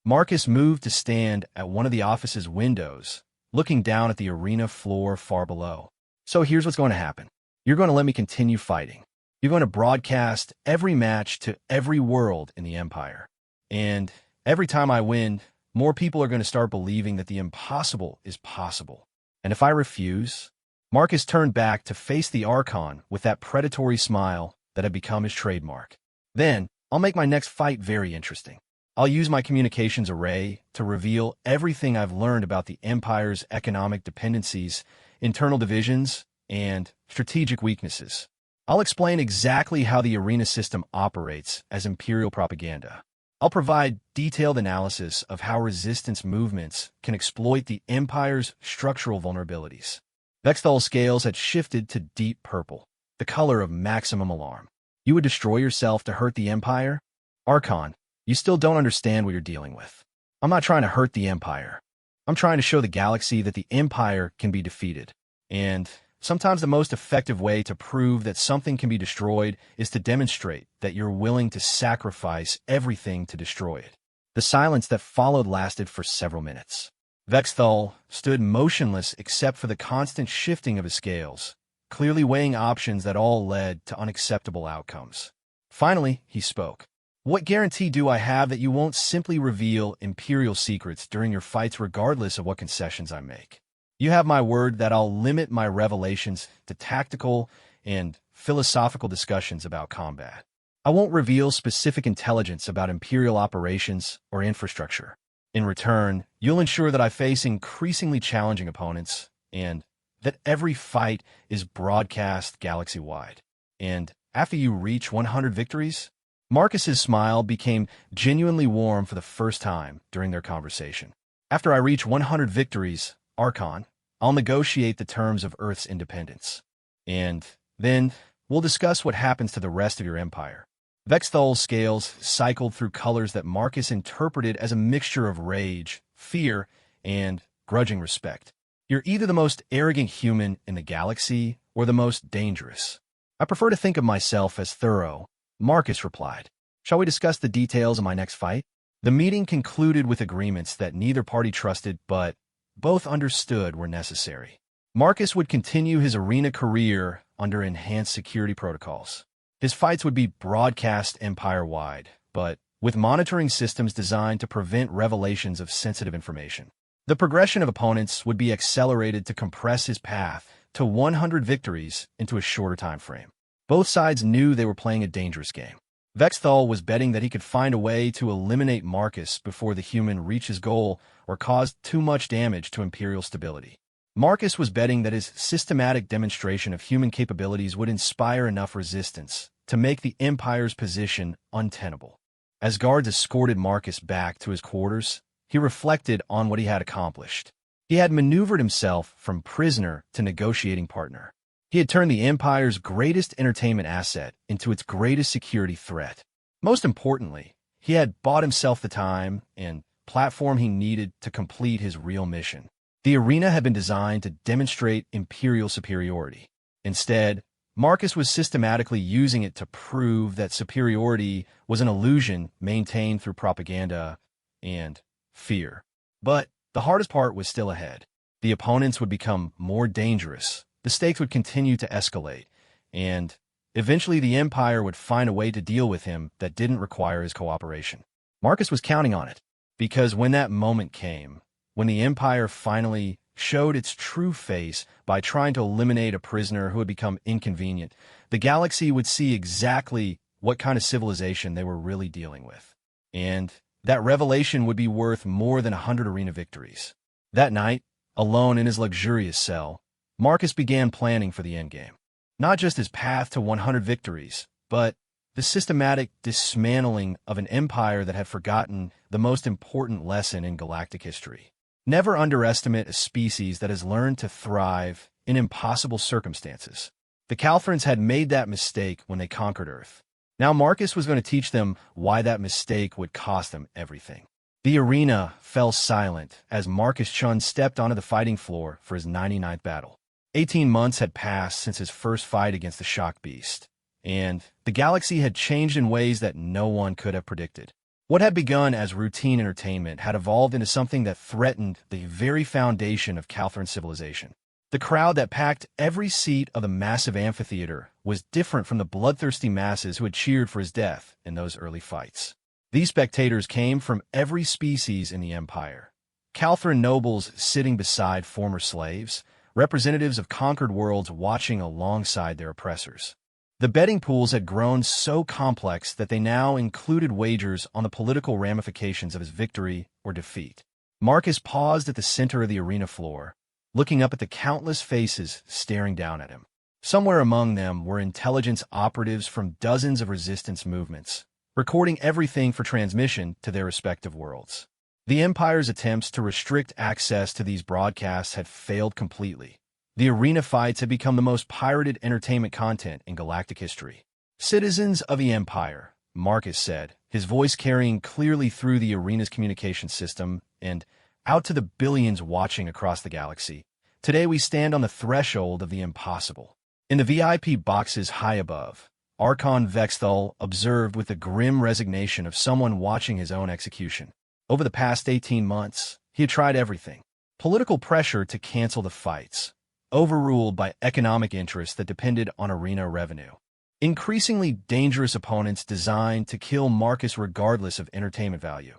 Marcus moved to stand at one of the office's windows, looking down at the arena floor far below. So here's what's going to happen. You're going to let me continue fighting. You're going to broadcast every match to every world in the Empire. And every time I win, more people are going to start believing that the impossible is possible. And if I refuse, Marcus turned back to face the Archon with that predatory smile that had become his trademark. Then, I'll make my next fight very interesting. I'll use my communications array to reveal everything I've learned about the Empire's economic dependencies, internal divisions, and strategic weaknesses. I'll explain exactly how the arena system operates as Imperial propaganda. I'll provide detailed analysis of how resistance movements can exploit the Empire's structural vulnerabilities. Vextol's scales had shifted to deep purple, the color of maximum alarm. You would destroy yourself to hurt the Empire? Archon, you still don't understand what you're dealing with. I'm not trying to hurt the Empire. I'm trying to show the galaxy that the Empire can be defeated. And sometimes the most effective way to prove that something can be destroyed is to demonstrate that you're willing to sacrifice everything to destroy it. The silence that followed lasted for several minutes. Vexthal stood motionless except for the constant shifting of his scales, clearly weighing options that all led to unacceptable outcomes. Finally, he spoke. What guarantee do I have that you won't simply reveal Imperial secrets during your fights regardless of what concessions I make? You have my word that I'll limit my revelations to tactical and philosophical discussions about combat. I won't reveal specific intelligence about Imperial operations or infrastructure. In return, you'll ensure that I face increasingly challenging opponents and that every fight is broadcast galaxy-wide. And after you reach 100 victories, Marcus's smile became genuinely warm for the first time during their conversation. After I reach 100 victories, Archon, I'll negotiate the terms of Earth's independence. And then we'll discuss what happens to the rest of your empire. Vexthal's scales cycled through colors that Marcus interpreted as a mixture of rage, fear, and grudging respect. You're either the most arrogant human in the galaxy or the most dangerous. I prefer to think of myself as thorough, Marcus replied. Shall we discuss the details of my next fight? The meeting concluded with agreements that neither party trusted but both understood were necessary. Marcus would continue his arena career under enhanced security protocols. His fights would be broadcast empire-wide, but with monitoring systems designed to prevent revelations of sensitive information. The progression of opponents would be accelerated to compress his path to 100 victories into a shorter time frame. Both sides knew they were playing a dangerous game. Vexthal was betting that he could find a way to eliminate Marcus before the human reached his goal or caused too much damage to Imperial stability. Marcus was betting that his systematic demonstration of human capabilities would inspire enough resistance to make the Empire's position untenable. As guards escorted Marcus back to his quarters, he reflected on what he had accomplished. He had maneuvered himself from prisoner to negotiating partner. He had turned the Empire's greatest entertainment asset into its greatest security threat. Most importantly, he had bought himself the time and platform he needed to complete his real mission. The arena had been designed to demonstrate Imperial superiority. Instead, Marcus was systematically using it to prove that superiority was an illusion maintained through propaganda and fear. But the hardest part was still ahead. The opponents would become more dangerous, the stakes would continue to escalate, and eventually the Empire would find a way to deal with him that didn't require his cooperation. Marcus was counting on it, because when that moment came, when the Empire finally showed its true face by trying to eliminate a prisoner who had become inconvenient, the galaxy would see exactly what kind of civilization they were really dealing with. And that revelation would be worth more than 100 arena victories. That night, alone in his luxurious cell, Marcus began planning for the endgame. Not just his path to 100 victories, but the systematic dismantling of an empire that had forgotten the most important lesson in galactic history. Never underestimate a species that has learned to thrive in impossible circumstances. The Calthrans had made that mistake when they conquered Earth. Now Marcus was going to teach them why that mistake would cost them everything. The arena fell silent as Marcus Chun stepped onto the fighting floor for his 99th battle. 18 months had passed since his first fight against the Shock Beast, and the galaxy had changed in ways that no one could have predicted. What had begun as routine entertainment had evolved into something that threatened the very foundation of Calthran civilization. The crowd that packed every seat of the massive amphitheater was different from the bloodthirsty masses who had cheered for his death in those early fights. These spectators came from every species in the Empire. Calthran nobles sitting beside former slaves, representatives of conquered worlds watching alongside their oppressors. The betting pools had grown so complex that they now included wagers on the political ramifications of his victory or defeat. Marcus paused at the center of the arena floor, looking up at the countless faces staring down at him. Somewhere among them were intelligence operatives from dozens of resistance movements, recording everything for transmission to their respective worlds. The Empire's attempts to restrict access to these broadcasts had failed completely. The arena fights had become the most pirated entertainment content in galactic history. Citizens of the Empire, Marcus said, his voice carrying clearly through the arena's communication system and out to the billions watching across the galaxy. Today we stand on the threshold of the impossible. In the VIP boxes high above, Archon Vexthal observed with the grim resignation of someone watching his own execution. Over the past 18 months, he had tried everything. political pressure to cancel the fights, overruled by economic interests that depended on arena revenue. Increasingly dangerous opponents designed to kill Marcus regardless of entertainment value,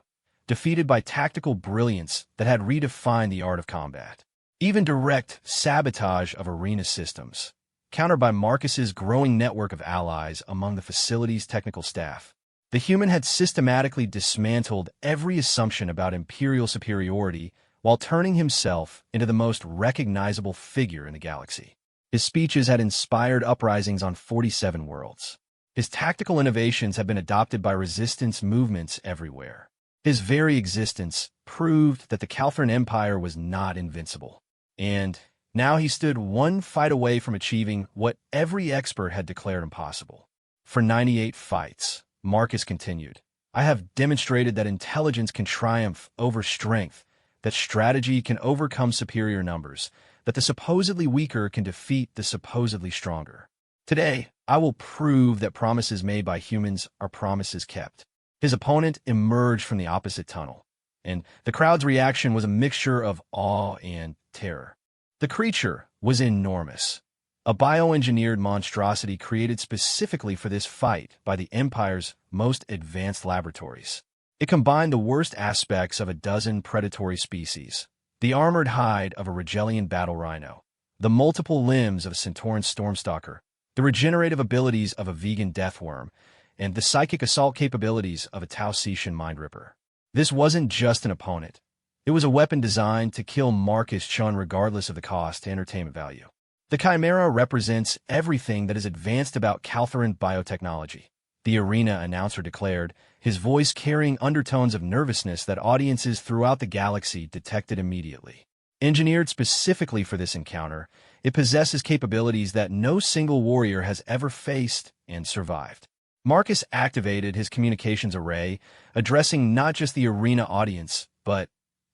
defeated by tactical brilliance that had redefined the art of combat. Even direct sabotage of arena systems, countered by Marcus's growing network of allies among the facility's technical staff. The human had systematically dismantled every assumption about Imperial superiority while turning himself into the most recognizable figure in the galaxy. His speeches had inspired uprisings on 47 worlds. His tactical innovations have been adopted by resistance movements everywhere. His very existence proved that the Calthran Empire was not invincible. And now he stood one fight away from achieving what every expert had declared impossible. For 98 fights, Marcus continued, I have demonstrated that intelligence can triumph over strength, that strategy can overcome superior numbers, that the supposedly weaker can defeat the supposedly stronger. Today, I will prove that promises made by humans are promises kept. His opponent emerged from the opposite tunnel, and the crowd's reaction was a mixture of awe and terror. The creature was enormous, a bioengineered monstrosity created specifically for this fight by the Empire's most advanced laboratories. It combined the worst aspects of a dozen predatory species: the armored hide of a Regellian battle rhino, the multiple limbs of a Centauran stormstalker, the regenerative abilities of a vegan deathworm, and the psychic assault capabilities of a Tausetian mindripper. This wasn't just an opponent. It was a weapon designed to kill Marcus Chun regardless of the cost to entertainment value. The Chimera represents everything that is advanced about Caltharan biotechnology, the arena announcer declared, his voice carrying undertones of nervousness that audiences throughout the galaxy detected immediately. Engineered specifically for this encounter, it possesses capabilities that no single warrior has ever faced and survived. Marcus activated his communications array, addressing not just the arena audience, but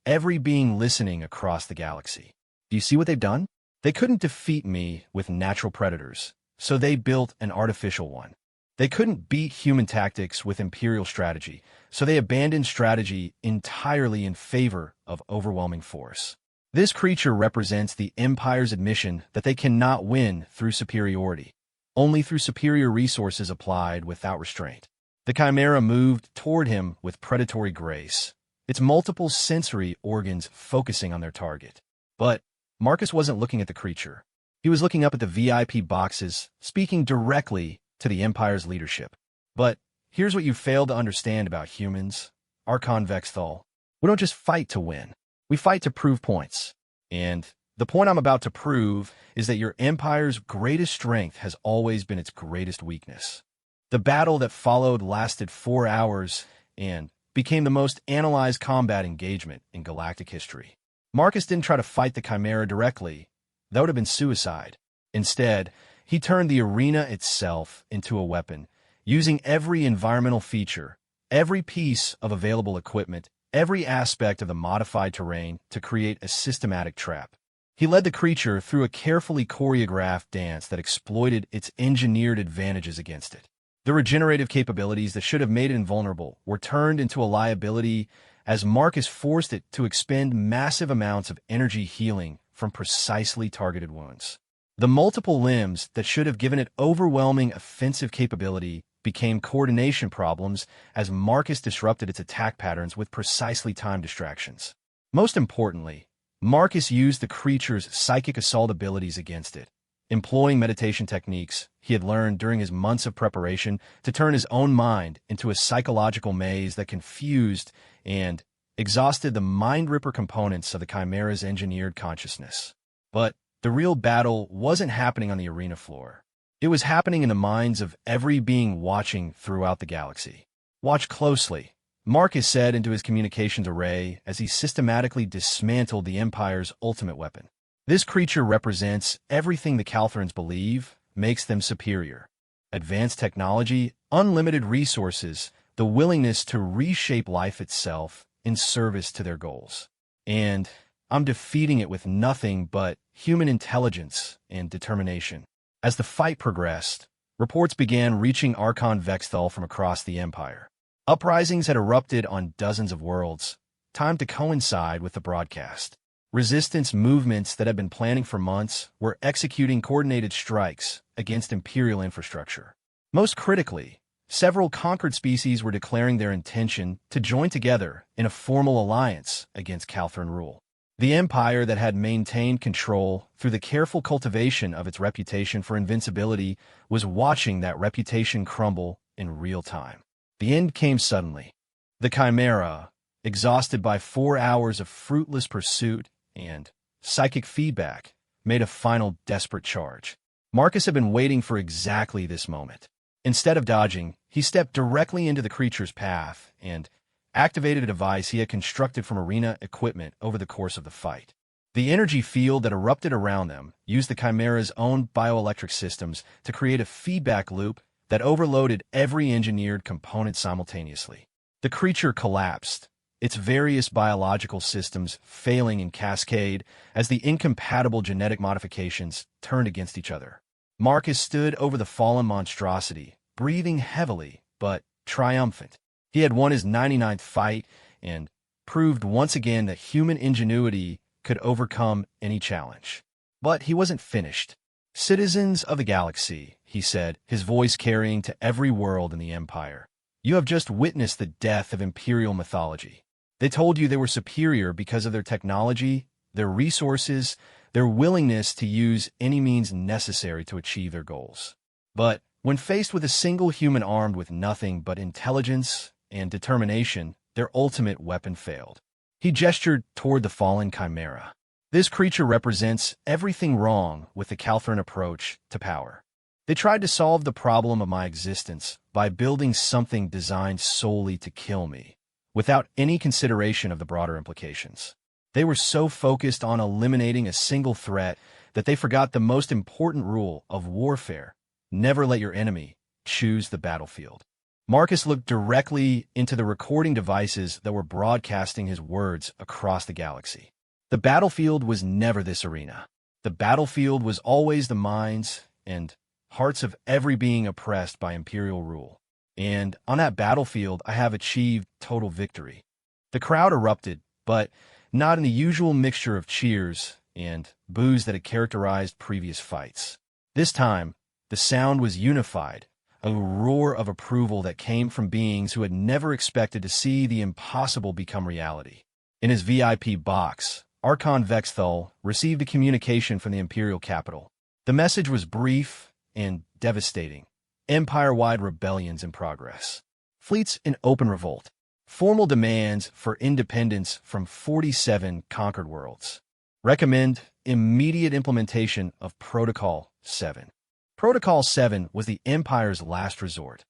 every being listening across the galaxy. Do you see what they've done? They couldn't defeat me with natural predators, so they built an artificial one. They couldn't beat human tactics with Imperial strategy, so they abandoned strategy entirely in favor of overwhelming force. This creature represents the Empire's admission that they cannot win through superiority, only through superior resources applied without restraint. The Chimera moved toward him with predatory grace, its multiple sensory organs focusing on their target. But Marcus wasn't looking at the creature. He was looking up at the VIP boxes, speaking directly to the Empire's leadership. But here's what you failed to understand about humans, Archon Vexthal. We don't just fight to win. We fight to prove points. And the point I'm about to prove is that your Empire's greatest strength has always been its greatest weakness. The battle that followed lasted 4 hours and became the most analyzed combat engagement in galactic history. Marcus didn't try to fight the Chimera directly. That would have been suicide. Instead, he turned the arena itself into a weapon, using every environmental feature, every piece of available equipment, every aspect of the modified terrain to create a systematic trap. He led the creature through a carefully choreographed dance that exploited its engineered advantages against it. The regenerative capabilities that should have made it invulnerable were turned into a liability as Marcus forced it to expend massive amounts of energy healing from precisely targeted wounds. The multiple limbs that should have given it overwhelming offensive capability became coordination problems as Marcus disrupted its attack patterns with precisely timed distractions. Most importantly, Marcus used the creature's psychic assault abilities against it, employing meditation techniques he had learned during his months of preparation to turn his own mind into a psychological maze that confused and exhausted the mind-ripper components of the Chimera's engineered consciousness. But the real battle wasn't happening on the arena floor. It was happening in the minds of every being watching throughout the galaxy. Watch closely, Marcus said into his communications array as he systematically dismantled the Empire's ultimate weapon. This creature represents everything the Caltharans believe makes them superior. Advanced technology, unlimited resources, the willingness to reshape life itself in service to their goals. And I'm defeating it with nothing but human intelligence and determination. As the fight progressed, reports began reaching Archon Vexthal from across the Empire. Uprisings had erupted on dozens of worlds, timed to coincide with the broadcast. Resistance movements that had been planning for months were executing coordinated strikes against Imperial infrastructure. Most critically, several conquered species were declaring their intention to join together in a formal alliance against Calthran rule. The empire that had maintained control through the careful cultivation of its reputation for invincibility was watching that reputation crumble in real time. The end came suddenly. The Chimera, exhausted by 4 hours of fruitless pursuit and psychic feedback, made a final desperate charge. Marcus had been waiting for exactly this moment. Instead of dodging, he stepped directly into the creature's path and activated a device he had constructed from arena equipment over the course of the fight. The energy field that erupted around them used the Chimera's own bioelectric systems to create a feedback loop that overloaded every engineered component simultaneously. The creature collapsed, its various biological systems failing in cascade as the incompatible genetic modifications turned against each other. Marcus stood over the fallen monstrosity, breathing heavily but triumphant. He had won his 99th fight and proved once again that human ingenuity could overcome any challenge. But he wasn't finished. "Citizens of the galaxy," he said, his voice carrying to every world in the Empire, "you have just witnessed the death of Imperial mythology. They told you they were superior because of their technology, their resources, their willingness to use any means necessary to achieve their goals. But when faced with a single human armed with nothing but intelligence and determination, their ultimate weapon failed." He gestured toward the fallen Chimera. "This creature represents everything wrong with the Calthran approach to power. They tried to solve the problem of my existence by building something designed solely to kill me, without any consideration of the broader implications. They were so focused on eliminating a single threat that they forgot the most important rule of warfare: never let your enemy choose the battlefield." Marcus looked directly into the recording devices that were broadcasting his words across the galaxy. The battlefield was never this arena. The battlefield was always the minds and hearts of every being oppressed by Imperial rule. And on that battlefield, I have achieved total victory. The crowd erupted, but not in the usual mixture of cheers and boos that had characterized previous fights. This time, the sound was unified, a roar of approval that came from beings who had never expected to see the impossible become reality. In his VIP box, Archon Vexthal received a communication from the Imperial capital. The message was brief and devastating. Empire-wide rebellions in progress. Fleets in open revolt. Formal demands for independence from 47 conquered worlds. Recommend immediate implementation of Protocol 7. Protocol 7 was the Empire's last resort,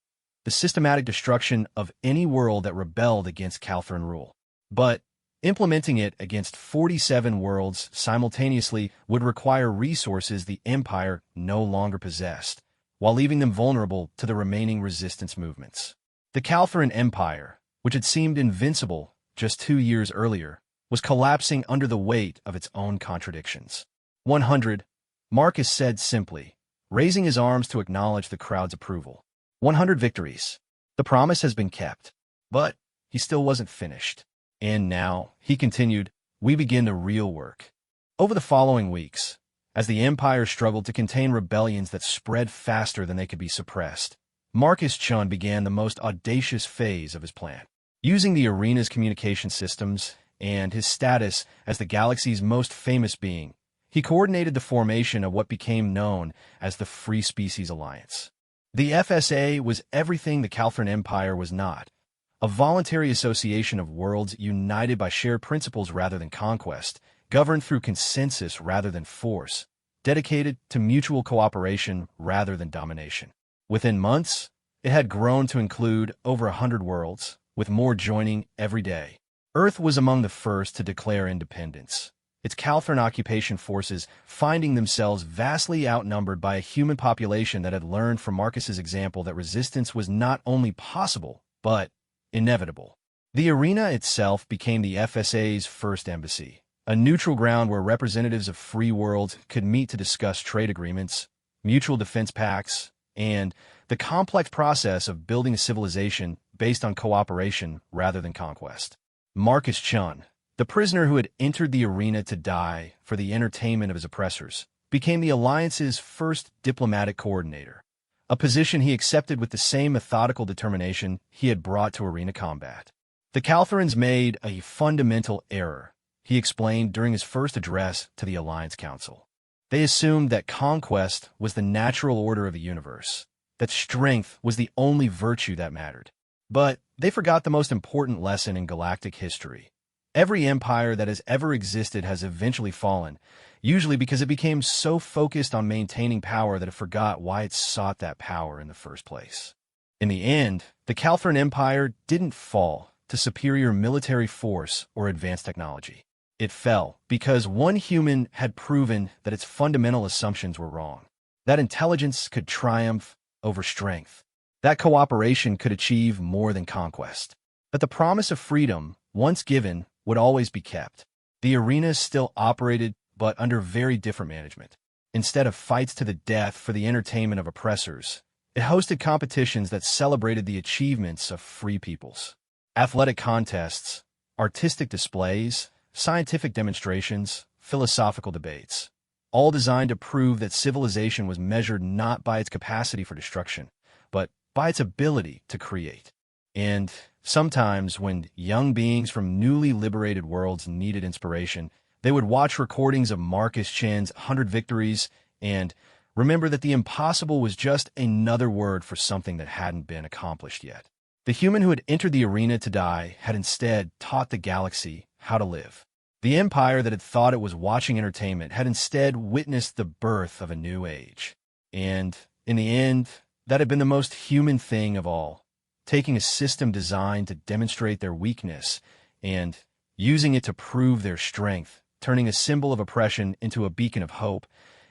the systematic destruction of any world that rebelled against Calthran rule. But implementing it against 47 worlds simultaneously would require resources the Empire no longer possessed, while leaving them vulnerable to the remaining resistance movements. The Calthran Empire, which had seemed invincible just 2 years earlier, was collapsing under the weight of its own contradictions. 100, Marcus said simply, raising his arms to acknowledge the crowd's approval. 100 victories. The promise has been kept. But he still wasn't finished. And now, he continued, we begin the real work. Over the following weeks, as the Empire struggled to contain rebellions that spread faster than they could be suppressed, Marcus Chun began the most audacious phase of his plan. Using the arena's communication systems and his status as the galaxy's most famous being, he coordinated the formation of what became known as the Free Species Alliance. The FSA was everything the Calthran Empire was not, a voluntary association of worlds united by shared principles rather than conquest, governed through consensus rather than force, dedicated to mutual cooperation rather than domination. Within months, it had grown to include over 100 worlds, with more joining every day. Earth was among the first to declare independence, its Calthran occupation forces finding themselves vastly outnumbered by a human population that had learned from Marcus's example that resistance was not only possible, but inevitable. The arena itself became the FSA's first embassy, a neutral ground where representatives of free worlds could meet to discuss trade agreements, mutual defense pacts, and the complex process of building a civilization based on cooperation rather than conquest. Marcus Chun, The prisoner who had entered the arena to die for the entertainment of his oppressors became the Alliance's first diplomatic coordinator, a position he accepted with the same methodical determination he had brought to arena combat. The Caltharans made a fundamental error, he explained during his first address to the Alliance Council. They assumed that conquest was the natural order of the universe, that strength was the only virtue that mattered. But they forgot the most important lesson in galactic history. Every empire that has ever existed has eventually fallen, usually because it became so focused on maintaining power that it forgot why it sought that power in the first place. In the end, the Caltharan Empire didn't fall to superior military force or advanced technology. It fell because one human had proven that its fundamental assumptions were wrong, that intelligence could triumph over strength, that cooperation could achieve more than conquest, that the promise of freedom, once given, would always be kept. The arena still operated, but under very different management. Instead of fights to the death for the entertainment of oppressors, it hosted competitions that celebrated the achievements of free peoples. Athletic contests, artistic displays, scientific demonstrations, philosophical debates, all designed to prove that civilization was measured not by its capacity for destruction, but by its ability to create. And sometimes, when young beings from newly liberated worlds needed inspiration, they would watch recordings of Marcus Chen's 100 victories and remember that the impossible was just another word for something that hadn't been accomplished yet. The human who had entered the arena to die had instead taught the galaxy how to live. The empire that had thought it was watching entertainment had instead witnessed the birth of a new age. And, in the end, that had been the most human thing of all, taking a system designed to demonstrate their weakness and using it to prove their strength, turning a symbol of oppression into a beacon of hope,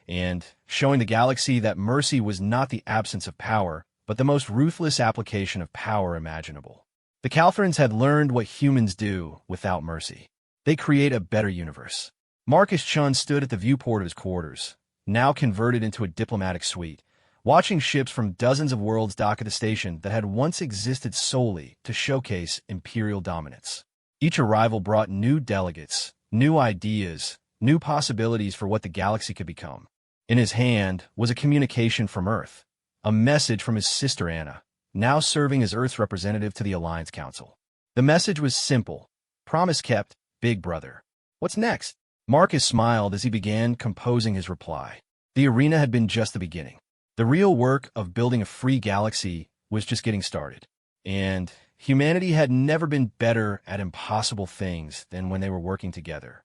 and showing the galaxy that mercy was not the absence of power, but the most ruthless application of power imaginable. The Caltharans had learned what humans do without mercy. They create a better universe. Marcus Chun stood at the viewport of his quarters, now converted into a diplomatic suite, watching ships from dozens of worlds dock at the station that had once existed solely to showcase imperial dominance. Each arrival brought new delegates, new ideas, new possibilities for what the galaxy could become. In his hand was a communication from Earth, a message from his sister Anna, now serving as Earth's representative to the Alliance Council. The message was simple: promise kept, Big Brother. What's next? Marcus smiled as he began composing his reply. The arena had been just the beginning. The real work of building a free galaxy was just getting started. And humanity had never been better at impossible things than when they were working together.